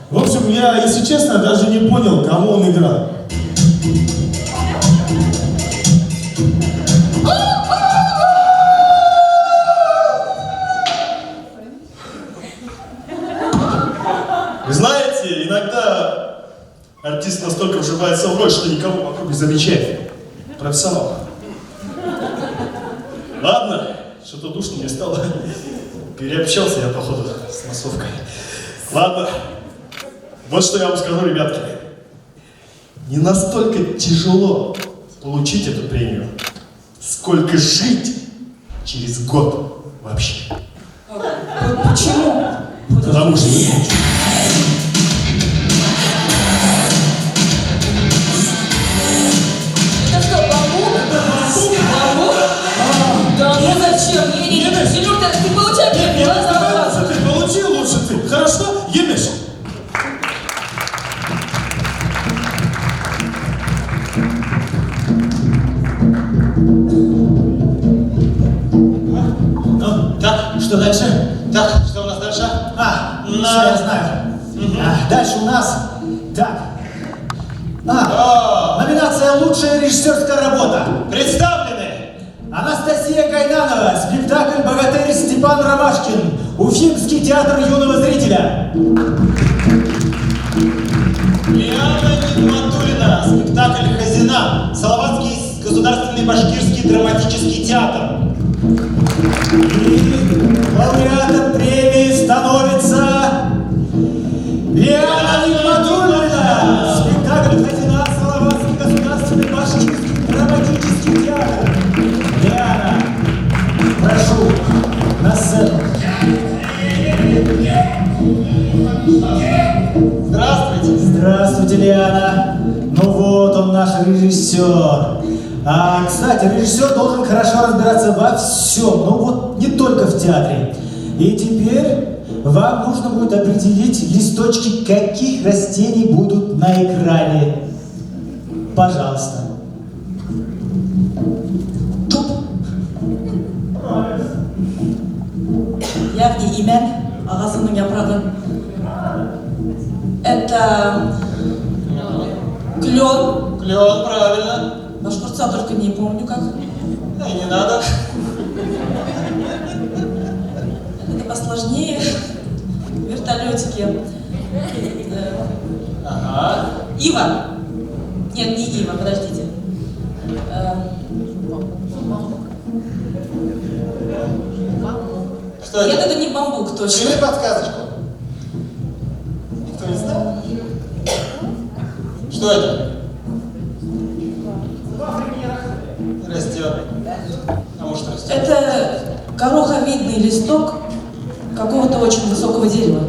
В общем, я, если честно, даже не понял, кому он играл. Вы знаете, иногда артист настолько вживается в роль, что никого вокруг не замечает. Профессионал. Ладно, что-то душно мне стало. Переобщался я, походу, с массовкой. Ладно, вот что я вам скажу, ребятки. Не настолько тяжело получить эту премию, сколько жить через год вообще. Почему? Потому что... Это что, бамбук? Бамбук? Да ну зачем? Не-не-не, Серега, ты получай мне глаза. Ты получил лучше ты. Хорошо? Едешь? Ну, так, что дальше? Так, что у нас дальше? Все, я знаю. Дальше у нас... Так. Номинация «Лучшая режиссерская работа». Представлены! Анастасия Гайнанова, спектакль «Богатырь» Степан Ромашкин, Уфимский театр юного зрителя. Лиана Нигматуллина, спектакль «Хазина», Салаватский государственный башкирский драматический театр. И лауреатом премии становится Лиана Нигматуллина, спектакль «Хазина», Салаватский государственный башкирский драматический театр. Лиана, прошу, на сцену. Здравствуйте. Здравствуйте, Лиана. Ну вот он, наш режиссер. Кстати, режиссер должен хорошо разбираться во всем, но вот не только в театре. И теперь вам нужно будет определить листочки, каких растений будут на экране. Пожалуйста. Яғни имән, ағасының япрағы. Это клен. Клен, правильно. Башкирца, только не помню как. Да и не надо. Это посложнее. Вертолетики. Ага. Ива. Нет, не ива, подождите. Что Нет, это? это не бамбук, точно. Или подсказочку? Никто не знает? Что это? Растет. А может растет? Это гороховидный листок какого-то очень высокого дерева.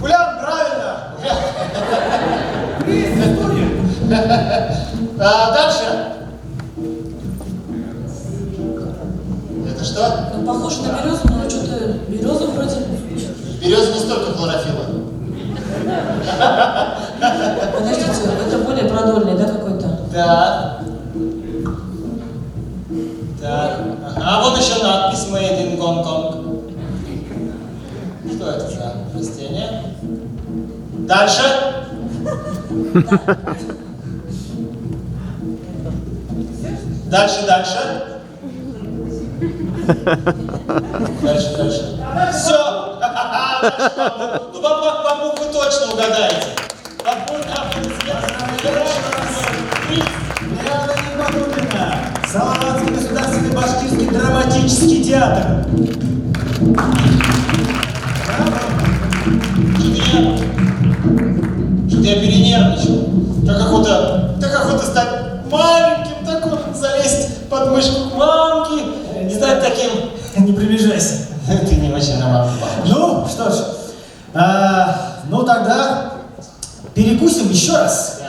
Гулян, правильно! Дальше. Это что? Ну, похоже на березу, но что-то береза вроде. Береза не столько хлорофилла. Подождите, это более продольный, да, какой-то? Да. Так. А вон еще надпись Made in Гонконг. Что это за растение? Дальше. Дальше. Дальше. Все. Ну, бабук вы точно угадаете. Салаватский государственный башкирский драматический театр. Что-то я перенервничал. Так охота стать маленьким, такой залезть под мышку к мамке, стать таким. Не приближайся. Ты не очень на маму похож. Ну, что ж, ну тогда перекусим еще раз.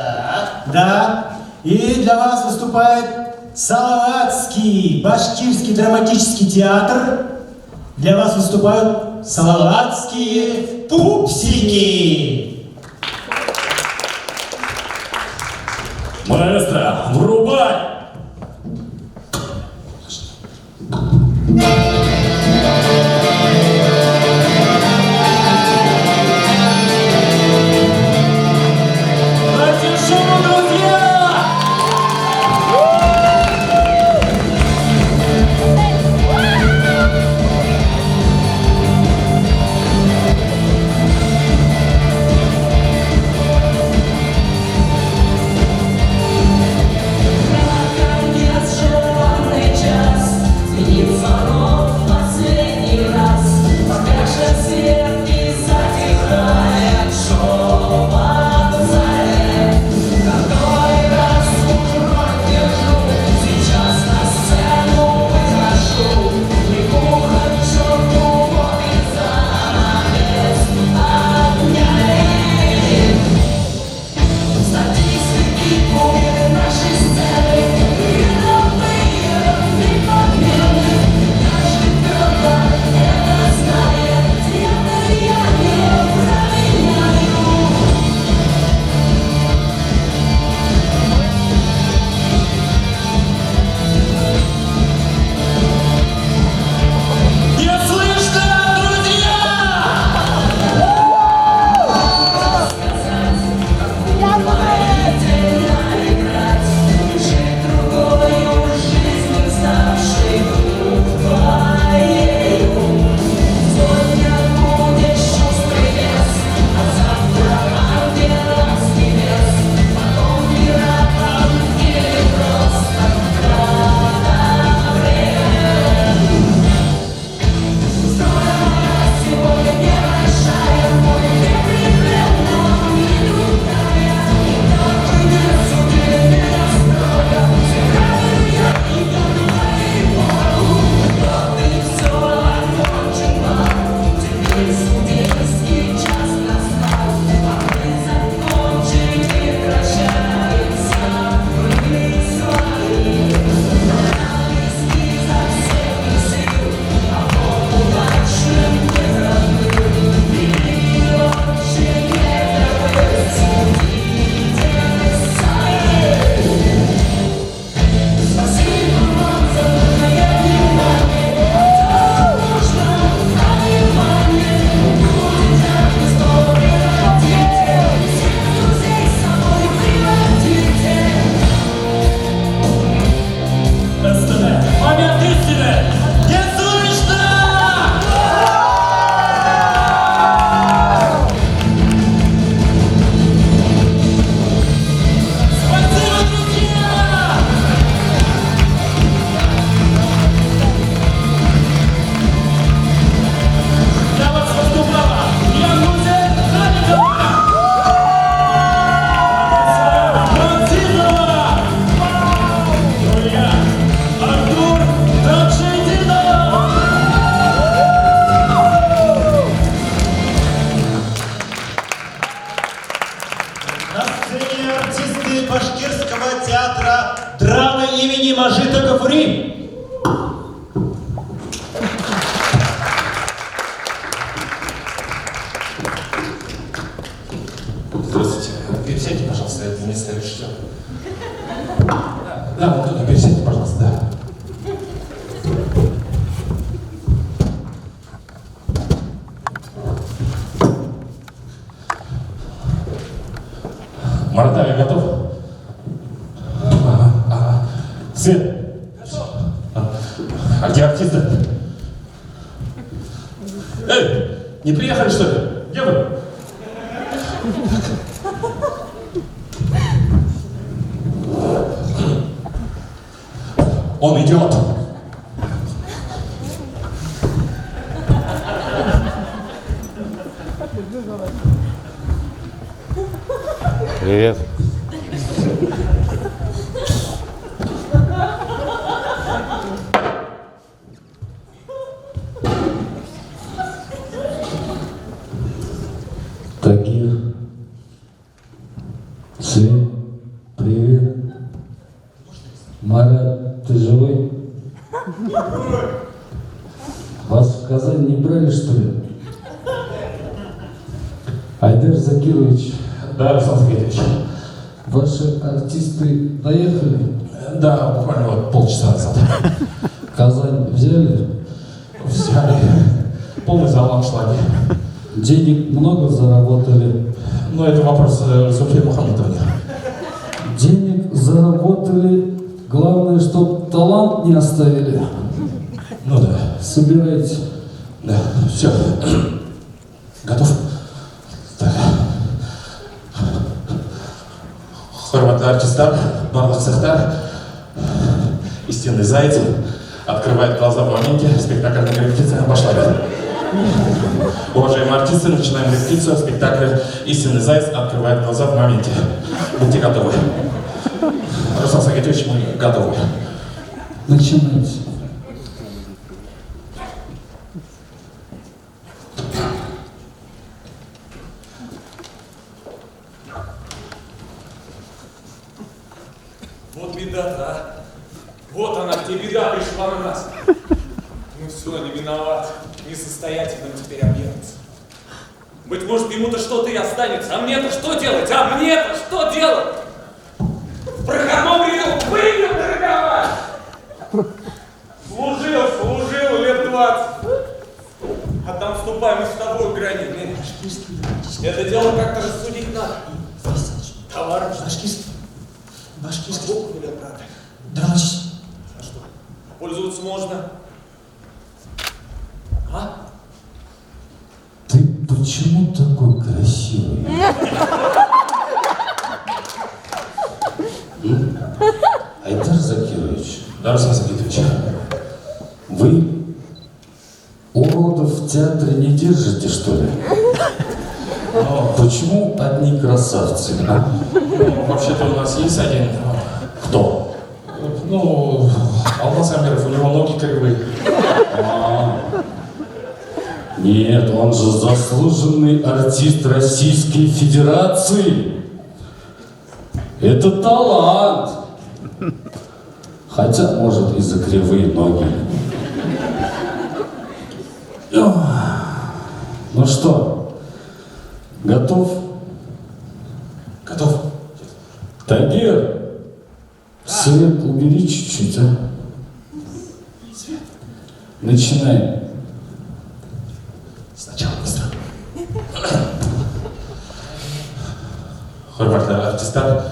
Да. И для вас выступает Салаватский башкирский драматический театр. Для вас выступают салаватские пупсики. Маэстро, врубай! Мажита Гафури. Да, вот туда, пересядьте, пожалуйста, да. Мордавия готов? Ага. Свет? А где артисты? Эй, не приехали, что ли? Где вы? Он идет. Привет. Тагир. Свет. Привет. Марат, ты живой? Вас в Казань не брали, что ли? Айдар Закирович. Да, Руслан Сергеевич. Ваши артисты доехали? Да, буквально вот полчаса назад. Казань взяли? Взяли. Полный зал аншлаги. Денег много заработали? Ну, это вопрос Софьи Мухаммедовне. Денег заработали, главное, чтоб талант не оставили. Ну да. Собирайте. Да, все. Готов? Так. Хорватный артистар, барлық цехтар, истинный заяц, открывает глаза в моменте, спектакль на репетиции башлагает. Уважаемые артисты, начинаем репетицию спектакля «Истинный заяц» открывает глаза в моменте. Будьте готовы. Руслан Сагитович, мы готовы. Начинайте. Вот беда-то, а. Вот она, где беда пришла на нас. Ну все, не виноват. Несостоятельным теперь объявится. Быть может, ему-то что-то и останется. А мне-то что делать? А мне-то что делать? В проходном ряду выйдем торговать. Служил лет 20. А там вступаем и с тобой в грани. Это дело как-то рассудить надо. Товар башкирский. Башкирский. Правда. Драч. А что? Пользоваться можно. А? Ты почему такой красивый? Айдар Закирович. Да, Руслан Сагитович. Вы уродов в театре не держите, что ли? Почему одни красавцы? А? Ну, вообще-то у нас есть один. Кто? Ну, Алмаз Амиров, у него ноги кривые. Нет, он же заслуженный артист Российской Федерации. Это талант. Хотя, может, и за кривые ноги. Ну что, готов? Готов. Тагир, свет убери чуть-чуть, а? Свет. Начинаем. Сначала быстро. Хорватный артистар,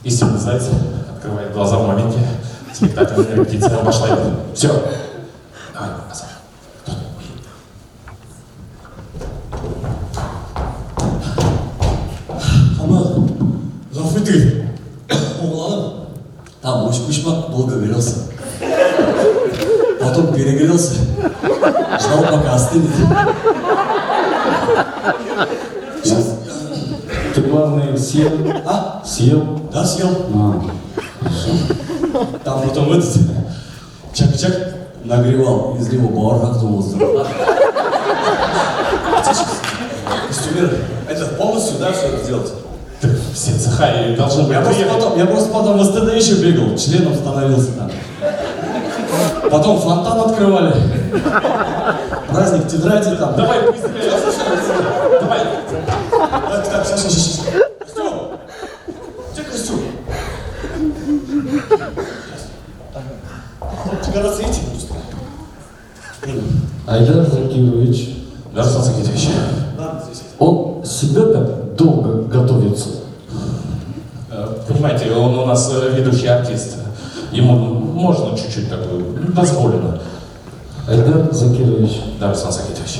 истинный заяц, открывает глаза в моменте, спектакль на репетиции обошла его. Все. Давай, Азар. Ама, ғафу етіңіз. Оғланым, там мушмак долго грелся. Потом перегрелся. Ждал, пока остынет. Сейчас. Ты, главное, съел? А? Съел? Да, съел. Там потом этот чак-чак нагревал, из него бауырхат думался. Костюмер, это полностью, да, все это делать? Все цеха и должны быть. Я просто потом в СТД еще бегал, членом становился там. Потом фонтан открывали. Праздник тетради там. Давай, быстрее. Давай. Так, сейчас. Костюм! Где костюм? Тебя расцветить нужно. Айдар Закирович. Дарсан Закирович. Ладно, здесь. Он себя так долго готовится. Понимаете, он у нас ведущий артист. Ему можно чуть-чуть такое, дозволено. Айдар Закирович. Дарсан Закирович.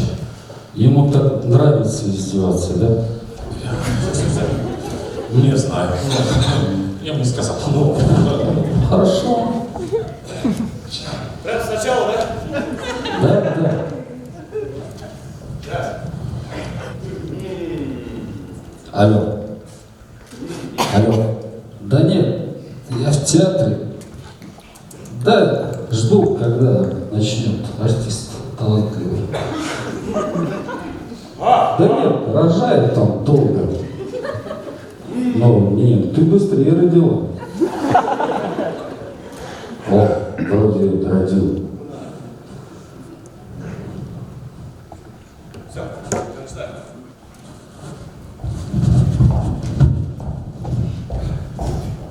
Ему так нравится издеваться, да? Не знаю. Я бы не сказал. Ну, хорошо. Прям сначала, да? Да. Да. Алло. Да нет, я в театре. Да, жду, когда начнет артист талантливый. Да нет, рожает там долго. Ну, нет, ты быстрее родила. О, вроде родил. Все, начинаем.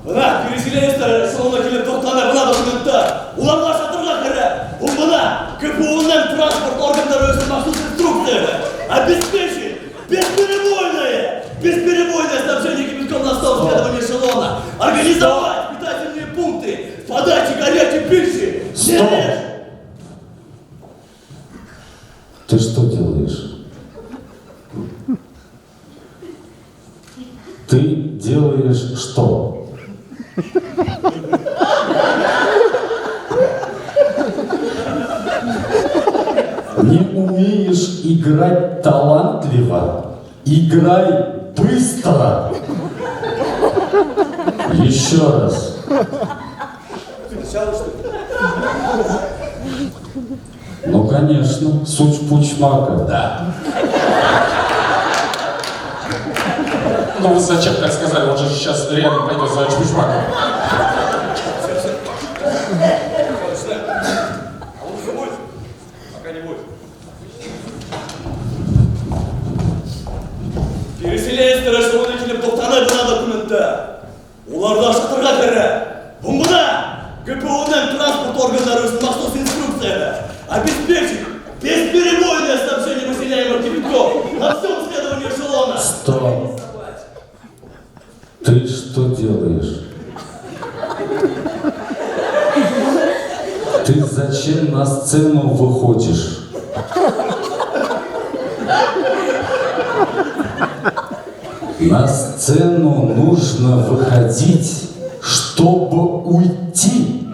Мына, переселенецтер салонына келіп тоқтана мына документті. Оларға шатырға кірі. Бұл мына КПО-нан транспорт органдары өзінің махсус инструкцияны. Обеспечить бесперебойное снабжение кипятком на стол следования эшелона. Организовать питательные пункты подачи горячей пищи. Стоп! Ты что делаешь? Ты делаешь что? Не умеешь играть талантливо? Играй быстро! Еще раз. Сначала, что ли? Ну, конечно, суть пучмака. да. Ну, вы зачем так сказали? Он же сейчас реально пойдет за чушмаком. А он уже будет? Пока не будет. Переселенецтер эшелоны келіп тоқтана мына документті. Оларда шатырға кірі. Бұл мына КПО-нан транспорт органдары үшін махсус инструкцияны. Обеспечить бесперебойное снабжение выселяемых кипятков на всем следовании эшелона. Стоп. Ты что делаешь? Ты зачем на сцену выходишь? На сцену нужно выходить, чтобы уйти.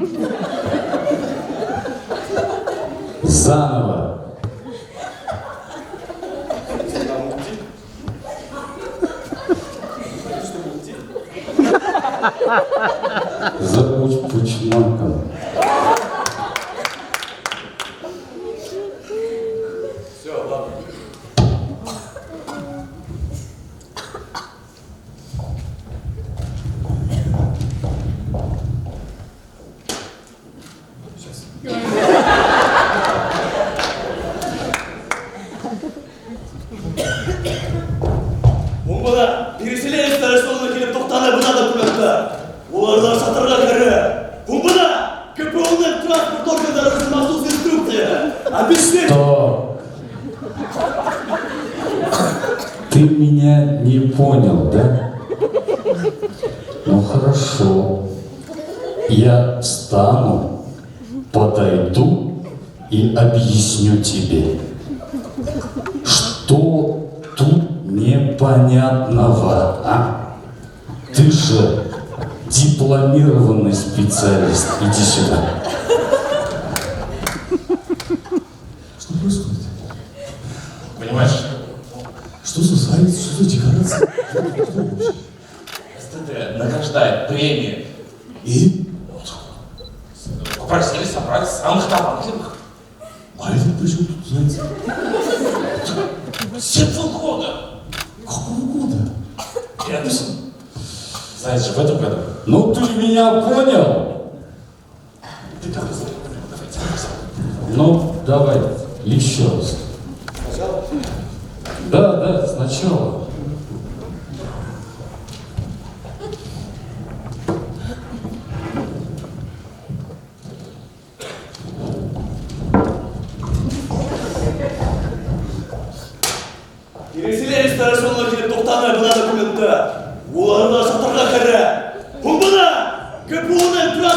Заново. Забудь пучмаком. Все, ладно. Бомбада, переселенецтер эшелоны келіп тоқтана мына документті. Оларда шатырға кірі. Бомбада, КПО-нан транспорт органдары үшін махсус инструкцияны. Обеспечить. Стоп. Ты меня не понял, да? Ну хорошо. Я встану, подойду и объясню тебе, что тут непонятного, а? Ты же дипломированный специалист. Иди сюда. Что происходит? Понимаешь? Что за сайт, что за декорация? СТД награждает премии. И? Попросили собрать самых талантливых. А это при чем тут, знаете? Символ года. Какого года? Эдисон. Знаешь же, в этом году. Ну ты меня понял? Ты давай, давайте. Ну, давай, еще раз. Сначала? Да, сначала.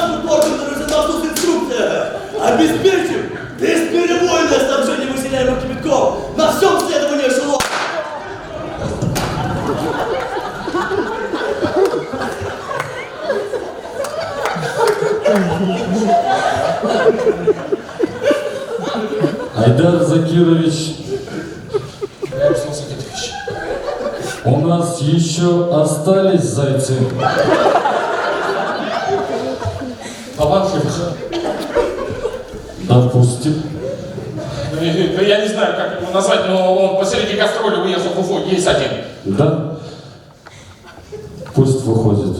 транспорт органов резонансных инструкциях. Обеспечим бесперебойное снабжение выселяемых кипятков на всем следовании эшелона. Айдар Закирович, у нас еще остались зайцы. Талантливых. Допустим. Да я не знаю, как его назвать, но он посреди гастроли уехал в Уфу, есть один. Да? Пусть выходит.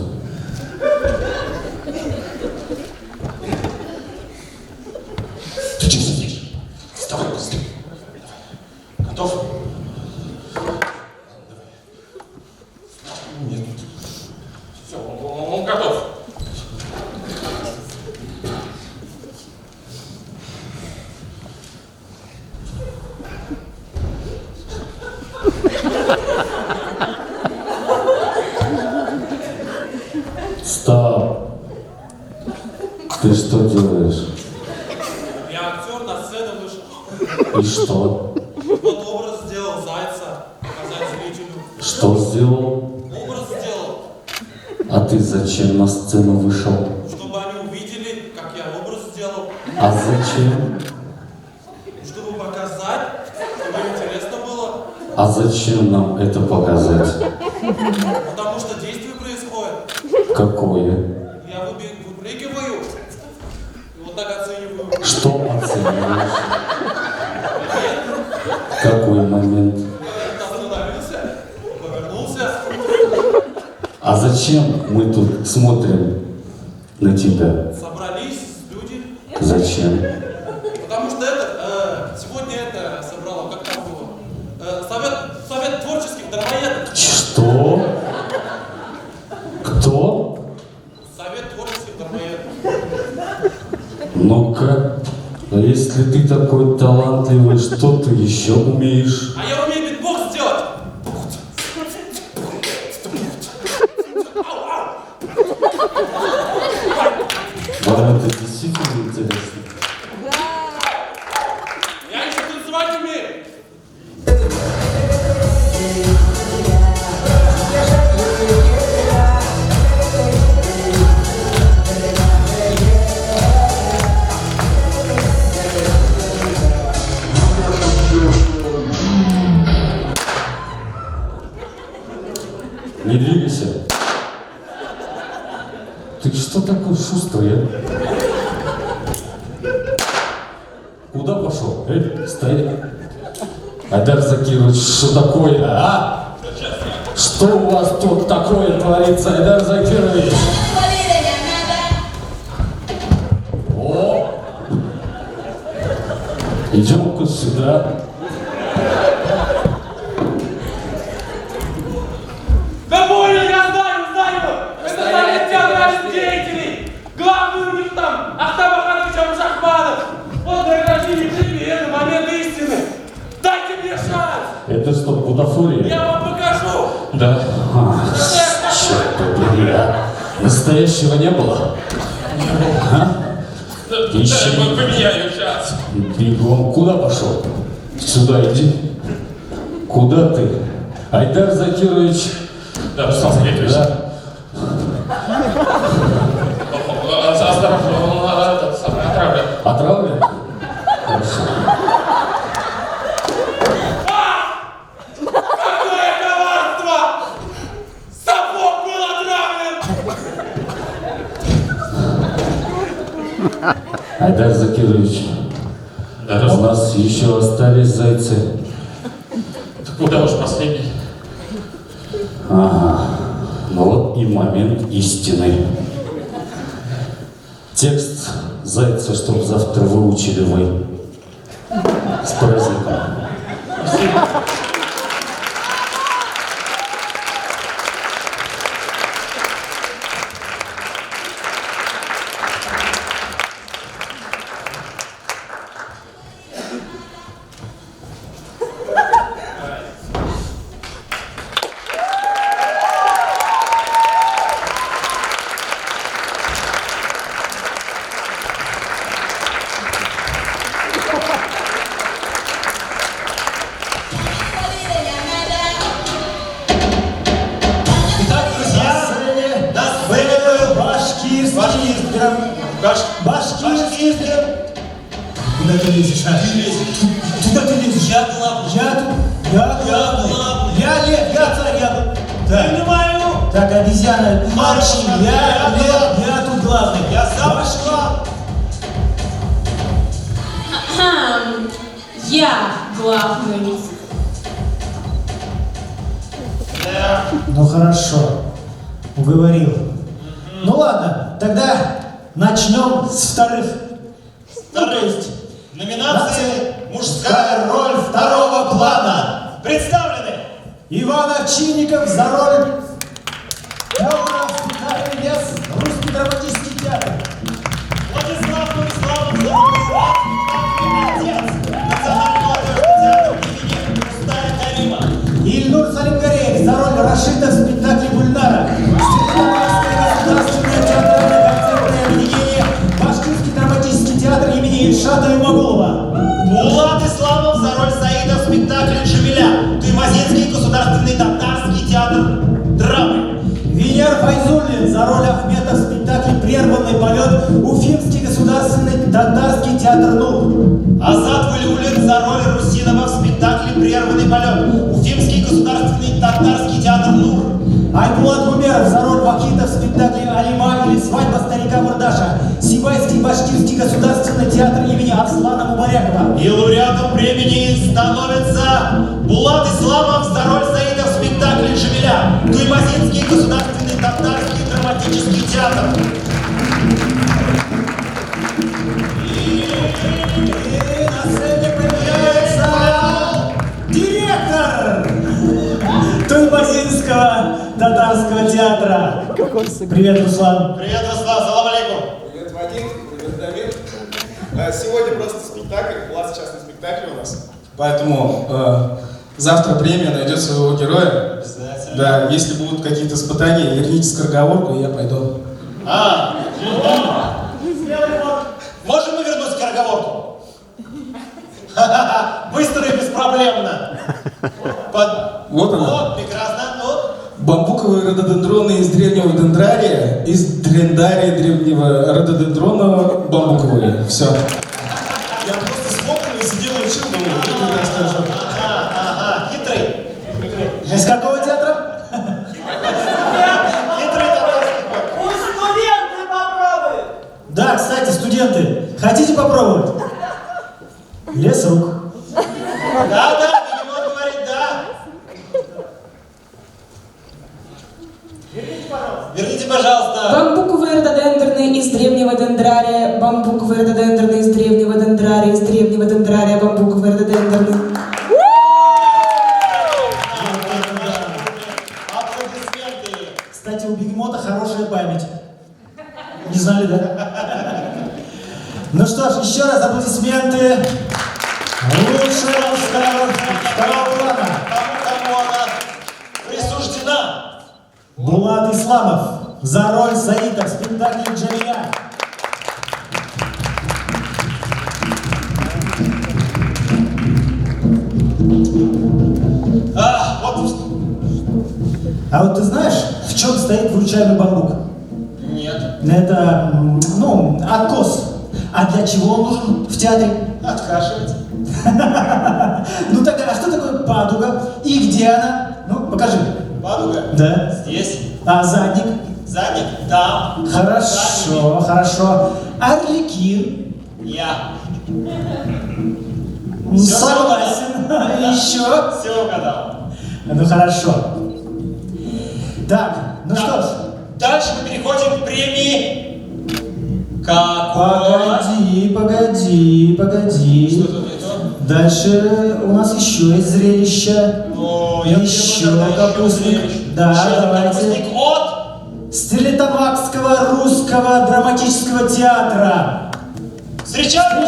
Ты что сидишь? Вставай быстрее. Готов? Нет. Все, он готов. Стоп. Ты что делаешь? Я актер, на сцену вышел. И что? Вот образ сделал зайца, показать зрителю. Что сделал? Образ сделал, А ты зачем на сцену вышел? чтобы они увидели, как я образ сделал. А зачем? Чтобы показать, чтобы интересно было. А зачем нам это показать? Потому что действие происходит. Какое? Я выпрыгиваю, и вот так оцениваю. Что оцениваешь? Какой момент? Остановился, повернулся. А зачем мы тут смотрим на тебя? Собрались люди. Зачем? Потому что сегодня это собрало, как там было? Совет творческих дармоедов. Что? Кто? Совет творческих дармоедов. Ну-ка, а если ты такой талантливый, что ты еще умеешь? А я умею битбокс сделать. Вам это действительно интересно? Я еще танцевать умею. Не двигайся. Ты что такой шустрый, а? Куда пошел? Стоять. Айдар Закирович, что такое, а? Что у вас тут такое творится, Айдар Закирович? О! Идем-ка сюда. Да понял, я знаю! Это совет театральных деятелей! Главный у них там Ахтам Аханович Абушахманов! Вот награждение премии, это момент истины! Дайте мне шанс! Это что, бутафория? Я вам покажу! Да? Черт побери, а? Настоящего не было? Ищи. Поменяю сейчас! Бегом. Куда пошел? Сюда иди. Куда ты? Айдар Закирович. Да, Руслан Сергеевич. Да. Отравлен. Отравлен? Хорошо. Какое коварство! Сапог был отравлен! Айдар Закирович. Да, у нас еще остались зайцы. Куда уж последний? Ага. Ну вот и момент истины. Текст зайца, чтоб завтра выучили вы. С праздником. Спасибо. Башкирский. Куда ты лезешь, а? Куда ты лезешь? Я главный. Я главный. Я царь, я. Так. Понимаю. Так, обезьяна, молчи. Я тут главный. Я самый главный. Я главный. Ну хорошо, уговорил. Ну ладно, тогда начнем с вторых. Ну, то есть Номинации «Мужская роль второго плана» представлены Иван Овчинников за роль Теодора в спектакле «Лес», Русский драматический театр. Владислав Владиславов за роль «Отец», Национальный молодежный театр имени Мустая Карима. Ильнур Салимгареев за роль Рашида в спектакле «Гульнара». Степановское государственное театральное концертное объединение, Башкирский драматический театр имени Ильшата Юмагулова. Булат Исламов за роль Саида в спектакле «Джамиля», Туймазинский государственный татарский театр драмы. Венер Файзуллин за роль Ахмета в спектакле «Прерванный полет», Уфимский государственный татарский театр «Нур». Азат Валиуллин за роль Русинова в спектакле «Прерванный полет», Уфимский государственный татарский театр «Нур». Айбулат Гумеров за роль Вахита в спектакле «Алима» или «Свадьба старика Мурдаша», Сибайский башкирский государственный театр имени Арслана Мубарякова. И лауреатом премии становится Булат Исламов за роль Саида в спектакле «Джамиля», Туймазинский государственный татарский драматический театр. И на сцене появляется директор Туймазинского татарского театра. Привет, Руслан. Привет, Руслан, салам алейкум. Привет, Вадим, привет, Дамир. Сегодня просто спектакль, класс частный спектакль у нас. Поэтому завтра премия найдет своего героя. Да, если будут какие-то испытания, верните скороговорку, и я пойду. Можем мы вернуть скороговорку? Быстро и беспроблемно. Вот она. Вот, прекрасно. Бамбуковые рододендроны из древнего дендрария, из дрендария древнего рододендрона бамбуковые. Все. Я просто смотрел и сидел и учил, думаю, ты мне расскажешь. Хитрый. Из какого театра? Хитрый татарский. Пусть студенты попробуют. Да, кстати, студенты, хотите попробовать? Лес рук. Да, Бегемот говорит да. Верните, пожалуйста. Бамбуковые рододендроны из древнего дендрария, бамбуковые рододендроны из древнего дендрария, из древнего дендрария, бамбуковые рододендроны. Кстати, у бегемота хорошая память. Не знали, да? Ну что ж, еще раз аплодисменты. Лучшая мужская роль второго плана. Кому она присуждена? Булат Исламов за роль Саида в спектакле «Джамиля». А вот ты знаешь, в чем стоит вручаемый бамбук? Нет. Это, откос. А для чего он нужен в театре? Откашивать. Ну тогда, а что такое падуга? И где она? Ну, покажи. Падуга? Да. Здесь. А задник? Задник там. Хорошо, хорошо. Арлекин? Я. Согласен. Еще? Все угадал. Ну хорошо. Так, ну что ж. Дальше мы переходим к премии. Какой? Погоди. Что тут не то? Дальше у нас еще есть зрелище. Еще капустник. Да, давайте. Капустник от Стерлитамакского русского драматического театра. Встречаем!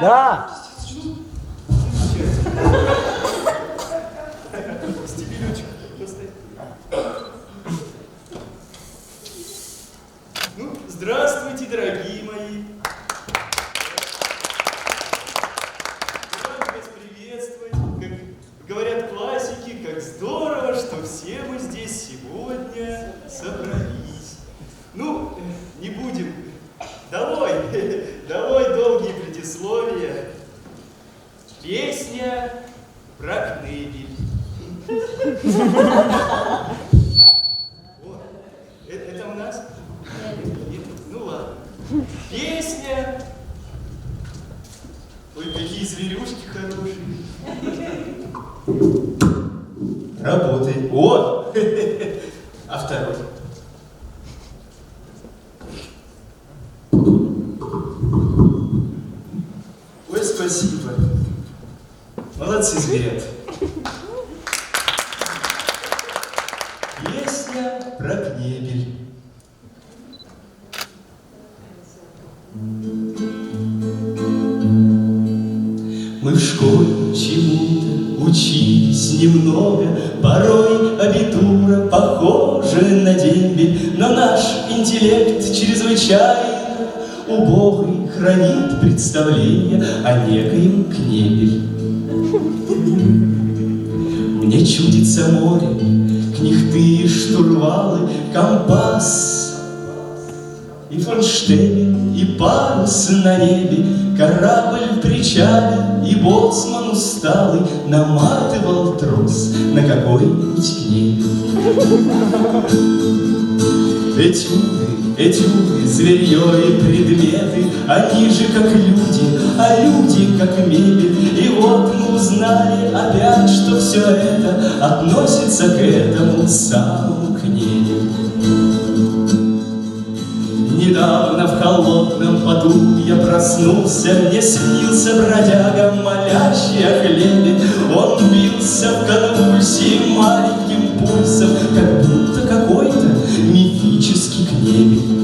Да. Ну, здравствуйте, дорогие мои. Рад вас приветствовать. Как говорят классики, как здорово, что все мы здесь сегодня собрались. Ну, не будем. Долой долгие предисловия. Песня про Кнебель. Вот. Это у нас? Нет. Ну ладно. Песня. Ой, какие зверюшки хорошие. Работает. Вот. А второй? Ой, спасибо. Молодцы, зверят. Песня про Кнебель. Мы в школе чему-то учились немного, порой абитура похожа на дембель, но наш интеллект чрезвычайно убогий хранит представление о некоем Кнебель. Мне чудится море, книхты, штурвалы, компас и фонштейн, и парус на небе, корабль причален, и боцман усталый наматывал трос на какой-нибудь Кнебель. Этюды, зверье и предметы, они же как люди, а люди как мебель. И вот мы узнали опять, что все это относится к этому самому Кнебель. Недавно в холодном поту я проснулся, мне снился бродяга, молящий о хлебе. Он бился в конвульсии маленьким пульсом, как будто какой-то мифический Кнебель.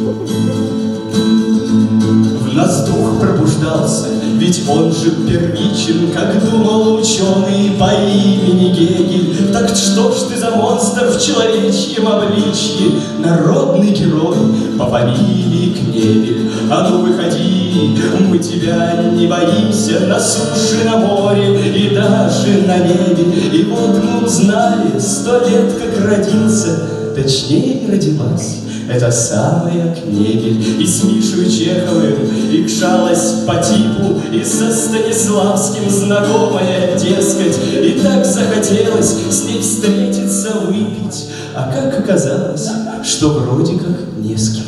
В нас дух пробуждался, ведь он же первичен, как думал ученый по имени Гегель. Так что ж ты за монстр в человечьем обличье, народный герой по фамилии Кнебель? А ну выходи, мы тебя не боимся на суше, на море и даже на небе. И вот мы узнали 100 лет, как родился, точнее родилась эта самая Кнебель. И с Мишей Чеховым икшалась по типу, и со Станиславским знакомая, дескать. И так захотелось с ней встретиться, выпить, а как оказалось, что вроде как не с кем.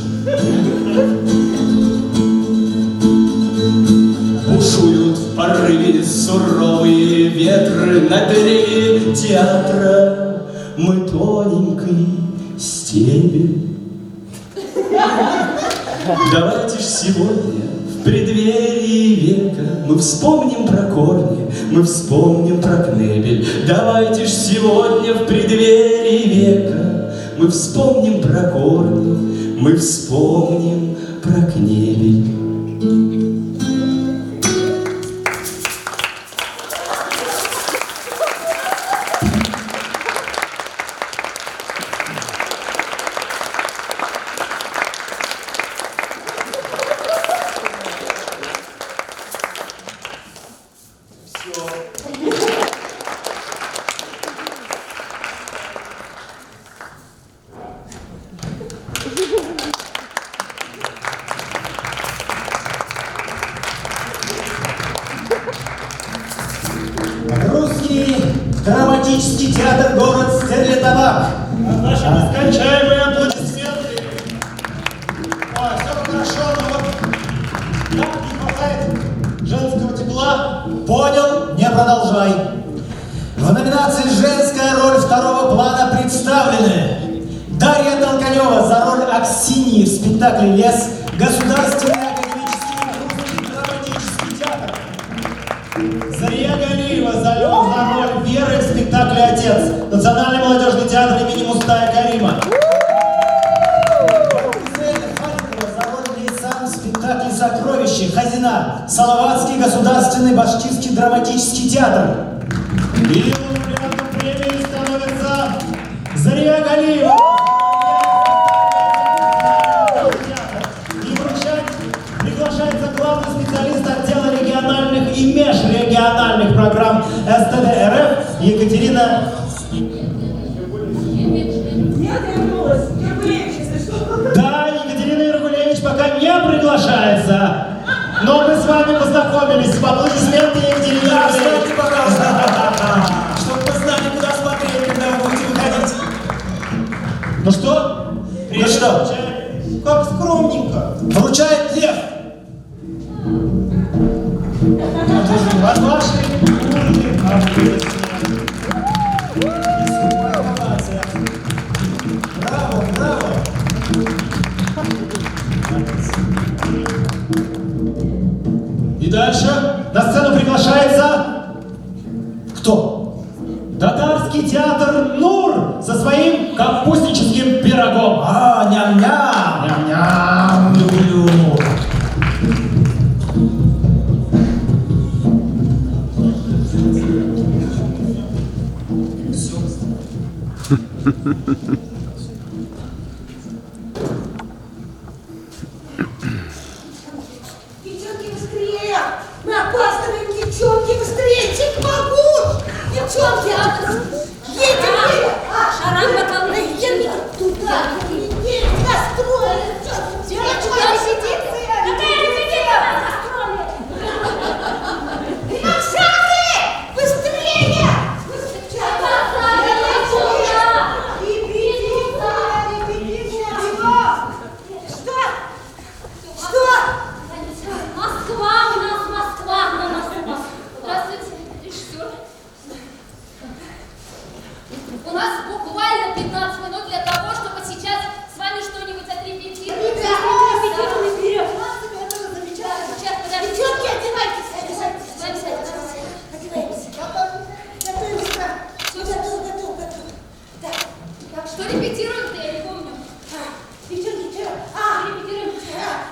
Бушуют в порыве суровые ветры на древе театра, мы тоненький стебель. Давайте ж сегодня в преддверии века мы вспомним про корни, мы вспомним про Кнебель. Давайте ж сегодня в преддверии века мы вспомним про корни, мы вспомним про Кнебель. Русский драматический театр, город Стерлитамак. Наши нескончаемые аплодисменты. Ой, все хорошо, но вот так не хватает женского тепла. Понял, не продолжай. В номинации «Женская роль второго плана» представлены Дарья Толканева за роль Аксиньи в спектакле «Лес», Государственный академический русский драматический театр. Зария Галиева за роль Веры в спектакле «Отец», Национальный молодежный театр имени Мустая Карима. За роль Лейсан в спектакле «Сокровище», Хазина, Салаватский государственный башкирский драматический театр. И лауреатом премии становится Зария Галиева. И вручать приглашается главный специалист отдела региональных и межрегиональных программ СТД РФ Екатерина. Да, Екатерина Иргулевич пока не приглашается. Но мы с вами познакомились. Аплодисменты Екатерине Иргулевич. Пожалуйста. Чтобы вы знали, куда смотреть, когда вы будете выходить. Ну что? Ну что? Как скромненько. Вручает Лев. От вашей уровня Браво, браво. И дальше на сцену приглашается кто? Татарский театр «Нур» со своим капустническим пирогом. А, ням-ням, ням-ням, люблю. Девчонки, быстрее! Мы опаздываем, девчонки, быстрее! Чуть могу! Девчонки, едем! Шарам бокалны, едем туда! Едем, гастроли! Девчонки, сидите! Какая репетиция? Оксаны! Быстрее! Москва, у нас Москва, Здравствуйте, режиссер. У нас буквально 15 минут для того, чтобы сейчас с вами что-нибудь отрепетировать. Сейчас, подождите. Девчонки, одевайтесь, С вами сядем. одевайтесь. Готовимся. Готов. Так, что репетируем-то, я не помню. Девчонки, что? Репетируем.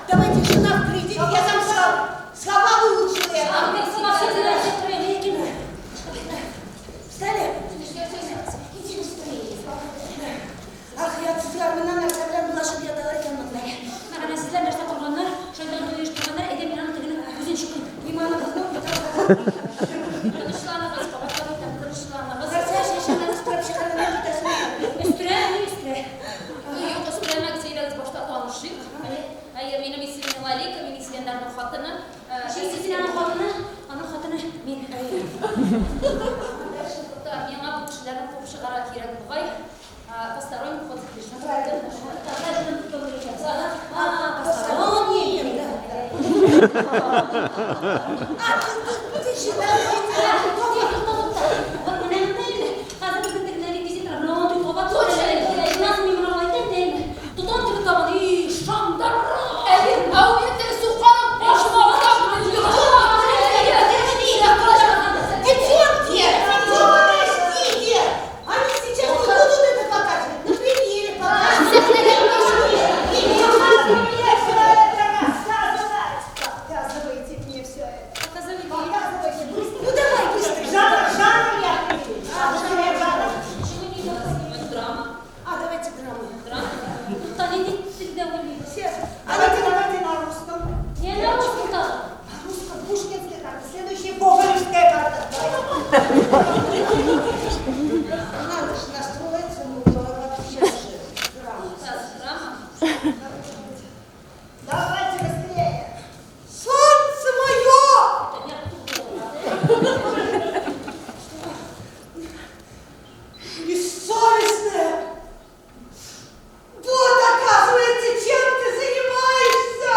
Давайте жена впереди, я там слова выучила. Встали? Иди быстрее. Ах, я sizlerle mertebeden bulaşıp yataları yanmadılar. Ana sizler derste kurbanlar, şeyden uyuşturmanlar, edemiyorum tadını gözün çıkın. Limana kızdım. Kırışlarına bas, babalarına tam kırışlarına bas. Sen şaşırma, üstüne çıkarına gidesin. Üstüne mi üstüne? Yok, üstüne güzel başta tanışık. Hayır, benim ismim Malika, benim ismim Darno Hatını. Sizin ana Hatını, ben. Так, я могу члена повшигара кирак бывай. Посторонний ход лишь. Посторонний. Ты Девчонки! Подождите! Они сейчас не будут это показывать. На премьере показывать. Показывайте мне все это. Показывайте быстро. Ну давай быстро. Жанр я определю. Драма. Давайте драму. Давайте на русском. Не на русском тоже. На русском пушкинская карта. Следующая гоголевская карта. Надо же настроиться, ну вообще же. Драма. Давайте быстрее. Солнце мое! Бессовестная! Вот, оказывается, чем ты занимаешься!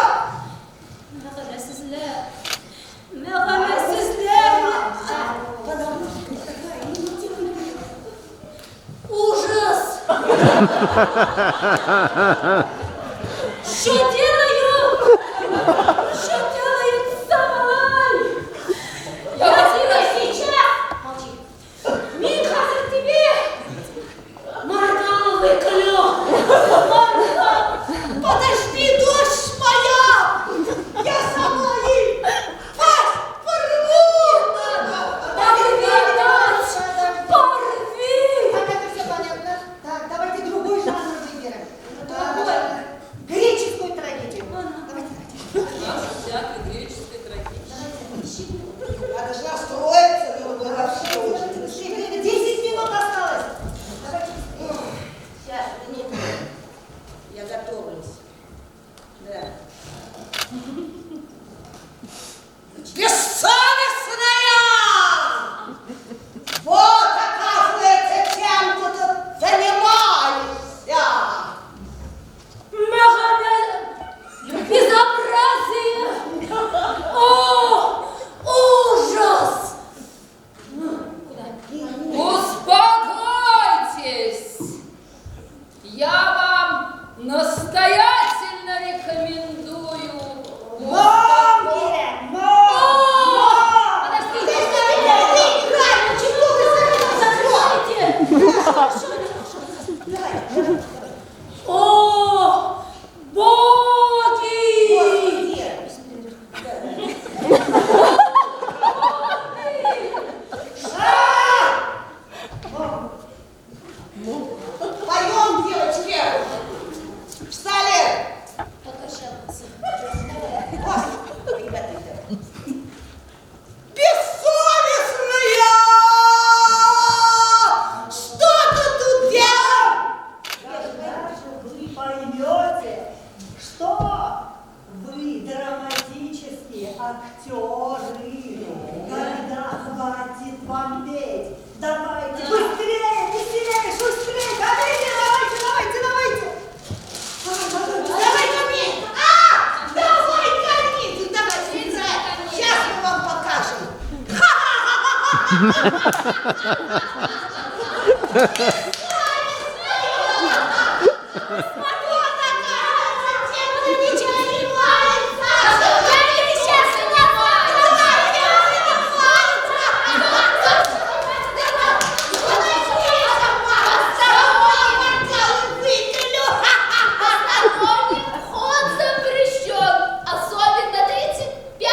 Ужас! Что делаю? Что делает Самалай? Я хотела сейчас! Молчи. Миха, за тебе! Моргал выклю! Моргал! Подожди, дочь моя! Я сама ей Вход запрещен, особенно 35+.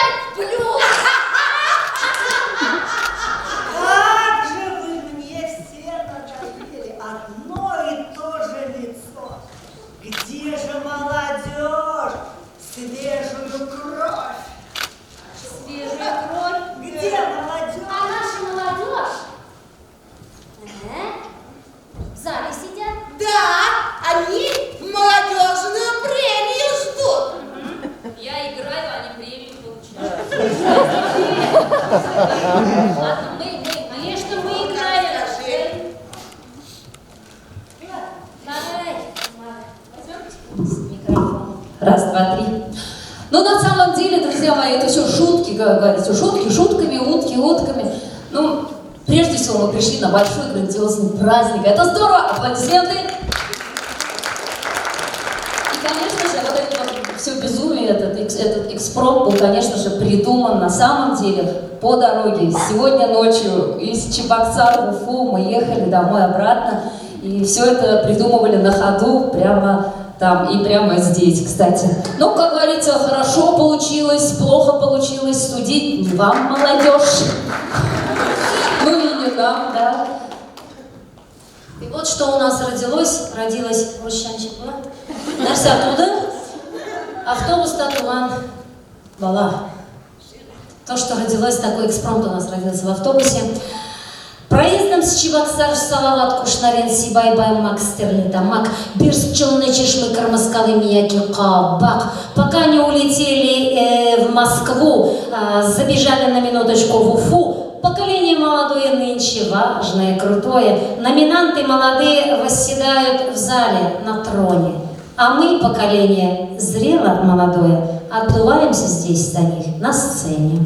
Как же вы мне все надоели, одно и то же лицо. Где же молодежь, свежую кровь? Свежая кровь. Где молодежь? А наша молодежь? В зале сидят? Да, они молодежную премию ждут. Я играю, а не премию получаю. Ладно, конечно, мы играем. Давай, возьмем микрофон. Раз, два, три. Ну, на самом деле, друзья мои, это все шутки, как говорится. Шутки шутками, утки утками. Ну, прежде всего, мы пришли на большой грандиозный праздник. Это здорово! Аплодисменты! И, конечно же, вот это вот все безумие, этот экспромт был, конечно же, придуман на самом деле по дороге. Сегодня ночью из Чебоксар в Уфу мы ехали домой обратно. И все это придумывали на ходу прямо там и прямо здесь, кстати. Ну, как говорится, хорошо получилось, плохо получилось, судить не вам, молодежь. Ну и не нам, да. И вот что у нас родилось Рощанчик, Нәрсе оттуда, автобус Татулан, Бала. То, что родилось, такой экспромт у нас родился в автобусе. Проездом с Чебоксар в Салават Кушнарен Сибайбай Мак Стерлитамак Бирск Челны Чешмы Кармаскалы Мияки Кабак. Пока не улетели в Москву, забежали на минуточку в Уфу. Поколение молодое нынче важное, крутое. Номинанты молодые восседают в зале на троне. А мы, поколение зрело молодое, отдуваемся здесь за них на сцене.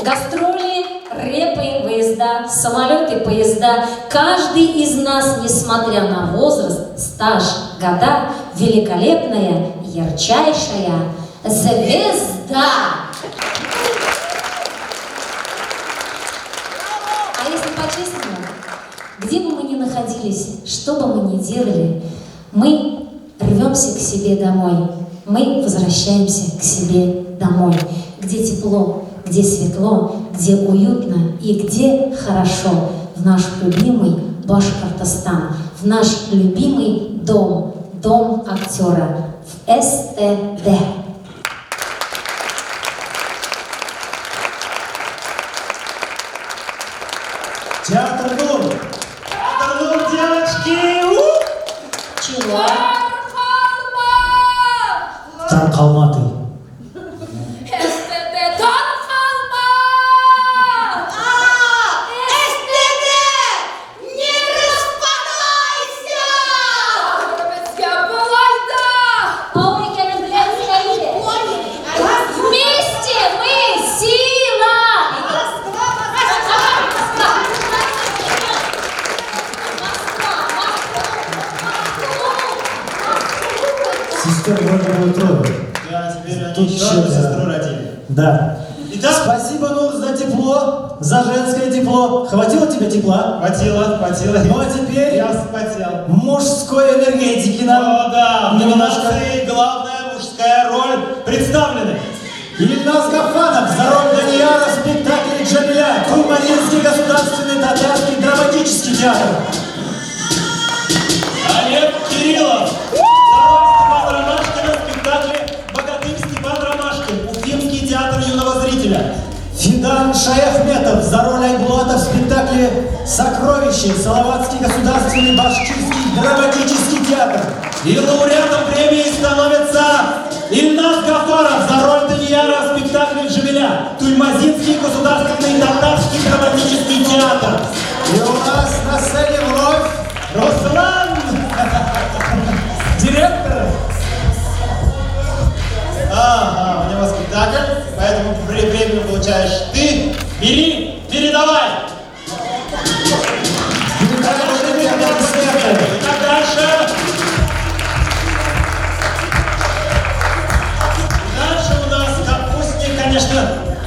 Гастроли, рэпы, выезда, самолеты, поезда. Каждый из нас, несмотря на возраст, стаж, года, великолепная, ярчайшая звезда. А если по-честному, где бы мы ни находились, что бы мы ни делали, мы рвемся к себе домой. Мы возвращаемся к себе домой, где тепло, где светло, где уютно и где хорошо. В наш любимый Башкортостан, в наш любимый дом, дом актера, в СТД. Театр Нур! Театр Нур, девочки! Чего? Таркалматы. СТД Тархалма! СТД! Не распадайся! Я была, да! Вместе мы сила! Сестер вроде бы трое. Да, теперь они Тут еще одну четверо. сестру родили. Да. Итак, Спасибо, Нур, за тепло, за женское тепло. Хватило тебе тепла? хватило. Ну а теперь Я вспотел. мужской энергетики нам. О, да, в Немножко. номинации «Главная мужская роль» представлены. Ильназ Гафанов за роль Данияра в спектакле «Джамиля». Курманинский государственный татарский драматический театр. Олег Кириллов за роль Степана Ромашкина в спектакле «Богатырь Степан Ромашкин», Уфимский театр юного зрителя. Фидан Шаяхметов за роль Айбулата в спектакле «Сокровище», Салаватский государственный башкирский драматический театр. И лауреатом премии становится Ильназ Гафаров за роль Данияра в спектакле «Джамиля», Туймазинский государственный татарский драматический театр. И у нас на сцене вновь Руслан! директор. Ага, у него спектакль, поэтому премию получаешь ты. Бери! Передавай! Как дальше? Дальше у нас капустник,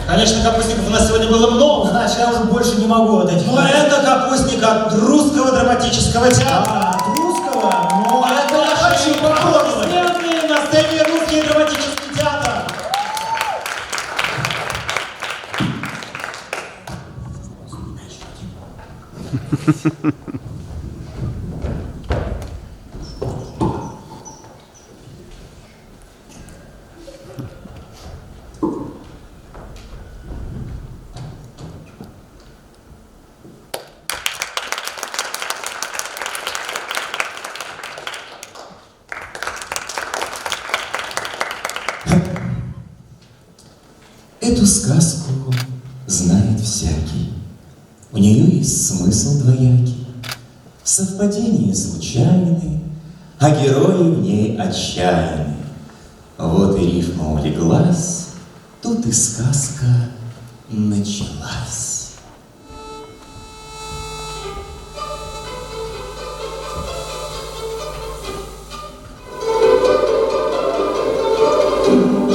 конечно, капустников у нас сегодня было много. Значит, я уже больше не могу от этих. Но это капустник от Русского драматического театра. От Русского? Но это я хочу попробовать. Известный на сцене Русский драматический театр. Эту сказку знает всякий. У нее есть смысл двоякий. Совпадения случайны, а герои в ней отчаянны. Вот и рифма улеглась, тут и сказка началась.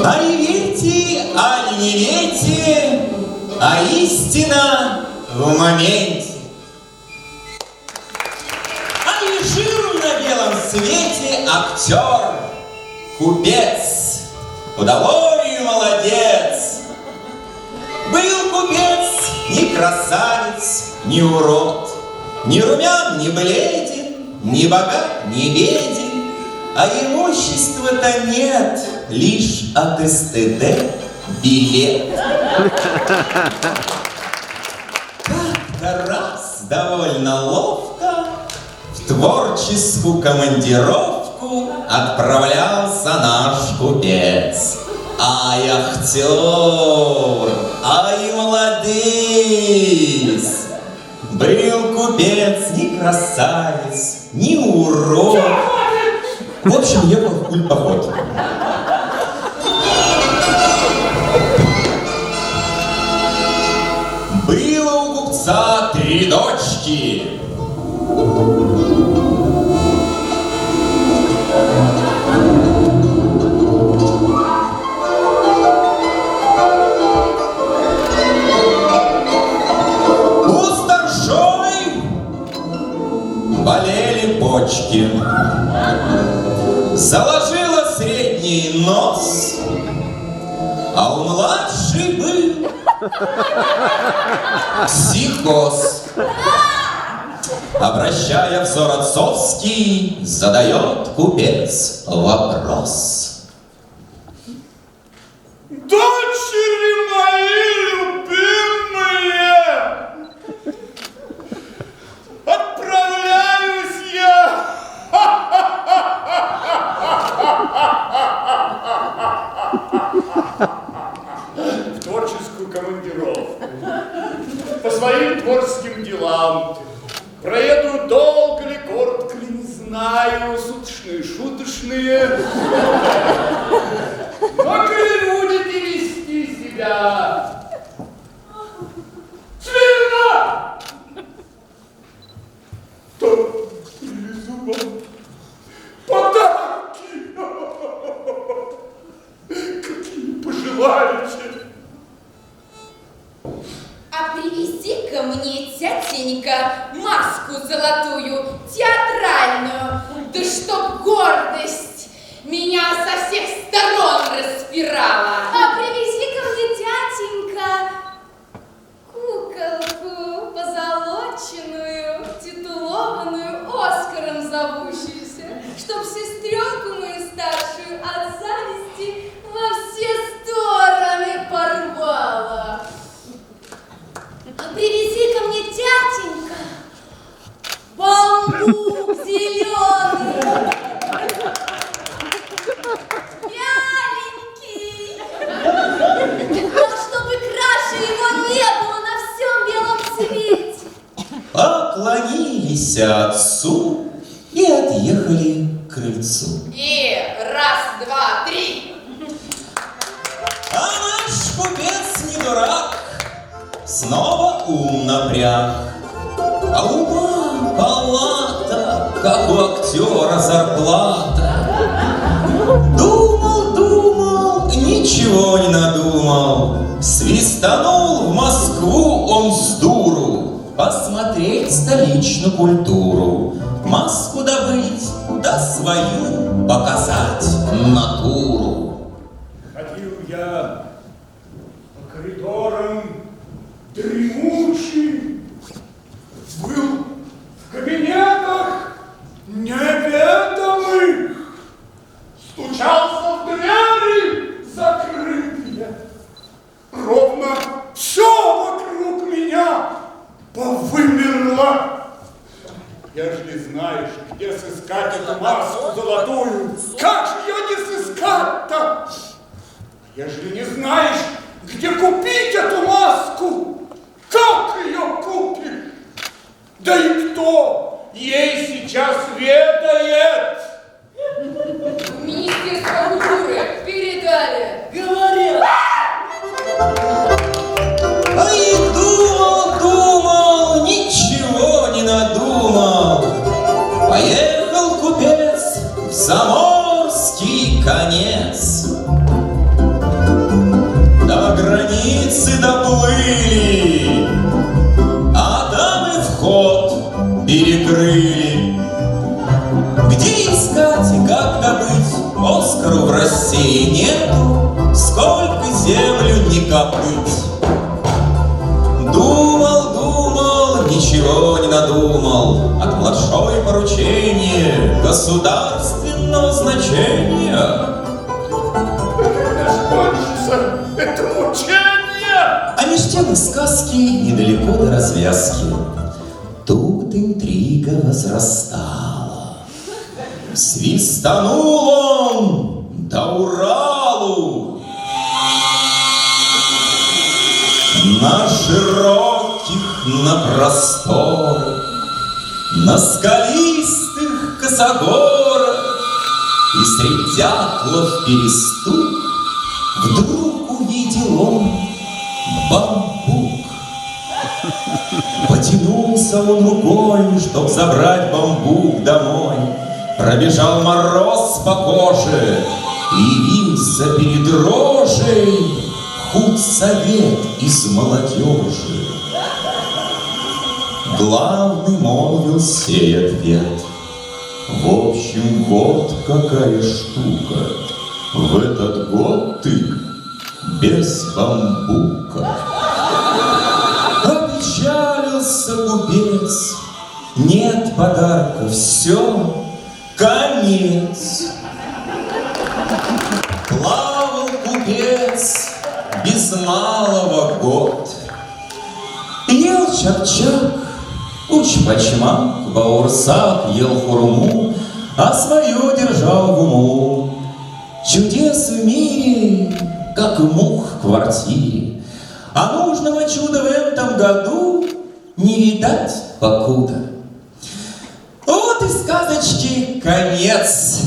А не верьте, а не верьте, а истина в моменте. А не жил на белом свете актер, купец, удовольный молодец. Был купец ни красавец, ни урод, ни румян, ни бледен, ни богат, ни беден. А имущества-то нет, лишь от СТД билет. Как-то раз довольно ловко в творческую командировку отправлялся наш купец. Ай, актер, ай, молодец! Был купец ни красавец, ни урод. В общем, ехал в культпоход. Было у купца 3 дочки. У старшой болели почки. Заложила средний нос, а у младшей был психоз. Обращая взор отцовский, задает купец вопрос. Дочери мои любимые, отправляюсь я в творческую командировку по своим творческим делам. Проеду долго ли, коротко ли, не знаю, суточные, шуточные. Но коли будете вести себя смирно, то привезу вам подарки. Какие пожелаете. А привези-ка мне, тятенька, маску золотую, театральную, да чтоб гордость меня со всех сторон распирала. А привези-ка мне, тятенька, куколку позолоченную, титулованную, Оскаром зовущуюся, чтоб сестренку мою старшую от зависти во все стороны порвала. А привези ко мне, тятенька, бамбук зеленый, вяленький, так чтобы краше его не было на всем белом свете. Поклонились отцу и отъехали к крыльцу. И раз, два, три. А наш купец не дурак, снова ум напряг. А ума палата, как у актера зарплата. Думал, думал, ничего не надумал. Свистанул в Москву он с дуру посмотреть столичную культуру. Маску добыть, да свою показать натуру. Ходил я по коридорам дремучий, был в кабинетах неведомых, стучался в двери закрытые. Ровно все вокруг меня повымерло. Ежели знаешь, где сыскать эту маску золотую, как же ее не сыскать-то? Ежели не знаешь, где купить эту маску, как ее купишь? Да и кто ей сейчас ведает? Министерство культуры передали. Говорят. Ай, думал, думал, ничего не надумал. Поехал купец в заморский конец. До границы доплыли, а там и вход перекрыли. Где искать и как добыть Оскару в России нету, сколько землю не копыть. Думал, думал, ничего не надумал. От младшой поручения государственного значения. Кончится это мучение! А меж тем и сказки недалеко до развязки. Тут интрига возрастала. Свистанул он до Уралу. На широких, на просторах, на скалистых косогорах и средь дятлов перестук вдруг увидел он бамбук. Потянулся он рукой, чтоб забрать бамбук домой. Пробежал мороз по коже, и явился перед рожей худсовет из молодежи. Главный молвил сей ответ: в общем, вот какая штука. В этот год ты без бамбука. Опечалился купец, нет подарка, все, конец. Плавал купец без малого год. Ел чак-чак, уч-пачмак, баурсак, ел хурму, а свое держал в уму. Чудес в мире, как мух в квартире, а нужного чуда в этом году не видать покуда. Вот и сказочки конец.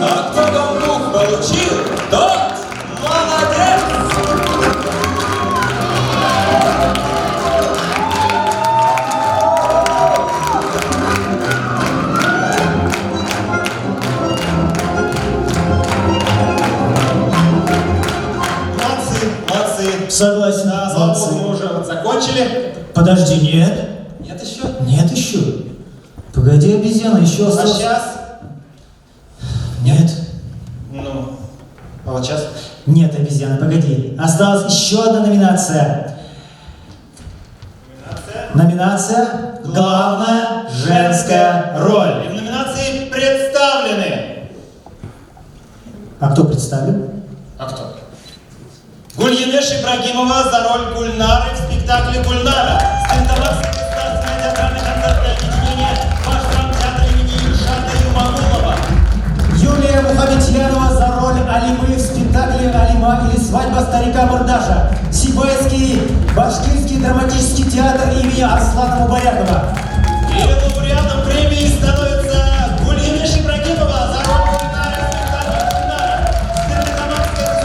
А кто бамбук получил, тот молодец! Согласен. Да, слава богу, мы уже закончили. Подожди, нет. Нет еще? Нет еще. Погоди, обезьяна, еще осталось. А сейчас? Нет. Ну, а вот сейчас? Нет, обезьяна, погоди. Осталась еще одна номинация. Номинация «Главная женская роль». И в номинации представлены. А кто представлен? А кто? Гульянеш Ибрагимова за роль Гульнары в спектакле «Гульнара». Стендовское государственное театральное концертное объединение «Ваш драмтеатр имени Ильшата Юмагулова». Юлия Мухаметьянова за роль Алимы в спектакле «Алима» или «Свадьба старика Мурдаша». Сибайский башкирский драматический театр имени Арслана Мубарякова. И лауреатом премии становится Гульянеш Ибрагимова за роль Гульнары в спектакле «Гульнара». Стендовское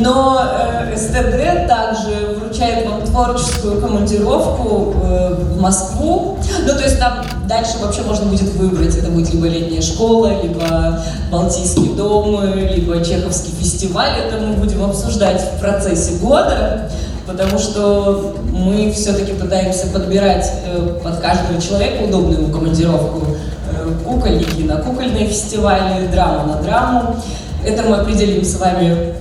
Но СТД также вручает вам творческую командировку в Москву. Ну, то есть там дальше вообще можно будет выбрать. Это будет либо летняя школа, либо Балтийский дом, либо Чеховский фестиваль. Это мы будем обсуждать в процессе года, потому что мы все-таки пытаемся подбирать под каждого человека удобную ему командировку. Кукольники на кукольные фестивали, драма на драму. Это мы определим с вами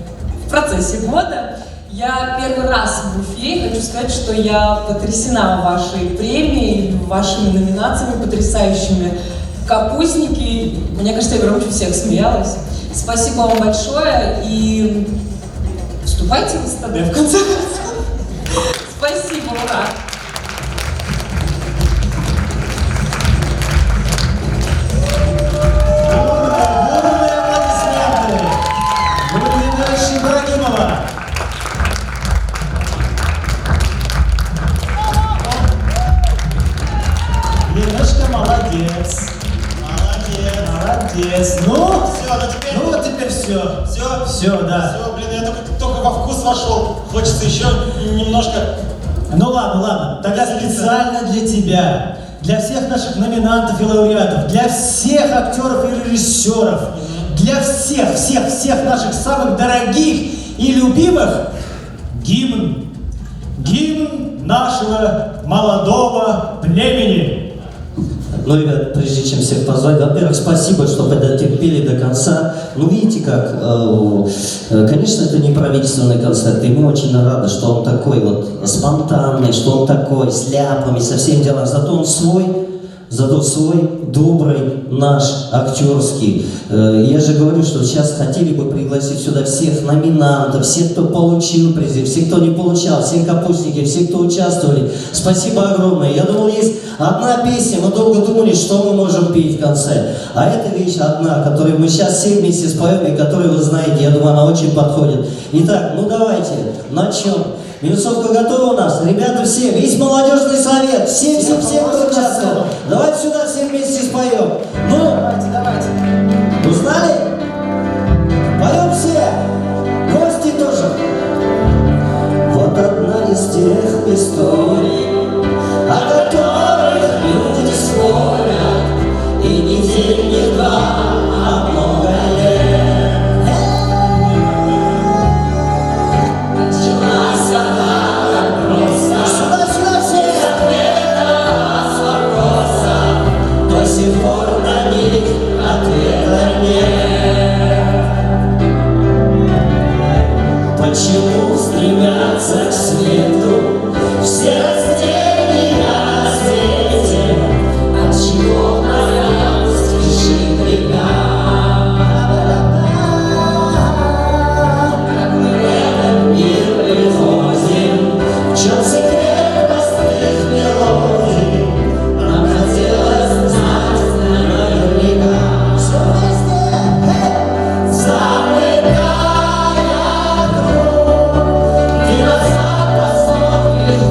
в процессе года. Я первый раз в Уфе, и хочу сказать, что я потрясена вашей премией, вашими номинациями потрясающими. Капустники, мне кажется, я громче всех смеялась. Спасибо вам большое и вступайте в СТД в конце концов. Спасибо, ура! Молодец. Ну, вот теперь все. Все, да. Все, блин, я только во вкус вошел. Хочется еще немножко. Ну ладно. Тогда специально для тебя, для всех наших номинантов и лауреатов, для всех актеров и режиссеров, для всех наших самых дорогих и любимых гимн нашего молодого племени. Ну, ребят, прежде чем всех позвать, во-первых, спасибо, что дотерпели до конца. Ну, видите как, конечно, это не правительственный концерт, и мы очень рады, что он такой вот спонтанный, что он такой, с ляпами, со всем делом, зато он свой, добрый, наш, актерский. Я же говорю, что сейчас хотели бы пригласить сюда всех номинантов, всех, кто получил призы, всех, кто не получал, всех капустники, всех, кто участвовали. Спасибо огромное. Я думал, есть одна песня, мы долго думали, что мы можем петь в конце. А эта вещь одна, которую мы сейчас все вместе споем, и которую вы знаете, я думаю, она очень подходит. Итак, ну давайте, начнем. Минусовка готова у нас? Ребята все, весь молодежный совет, всем, кто участвовал. Давайте сюда все вместе споем. Ну, давайте. Узнали? Поем все. Гости тоже. Вот одна из тех историй, о которых люди спорят, и не день, не два, а много лет. До сих пор на них ответа нет. Почему стремятся к свету все растения на свете? Отчего морям спешит река? Как мы в этот мир приходим, в чем секрет простых мелодий? Нам хотелось знать наверняка. Все вместе, замыкая круг, и назад посмотришь.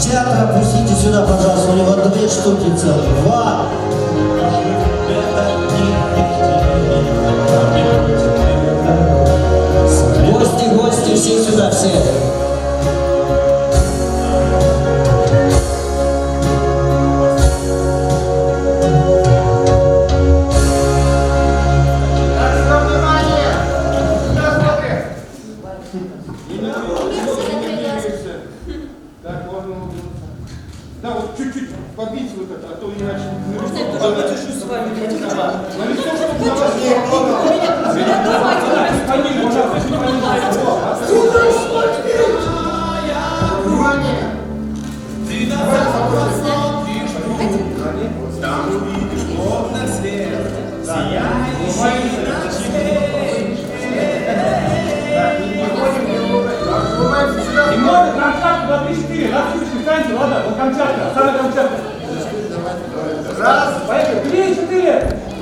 Театр опустите сюда, пожалуйста, у него 2 штуки целых. 2. Гости, гости, все сюда, все. Да, вот чуть-чуть побить вот это, а то иначе... Можно я тоже подержу с вами? И можно Камчатку 2-3-4, раз, станьте, ладно, вот Камчатка, самая Камчатка. Раз, поехали, 3-4.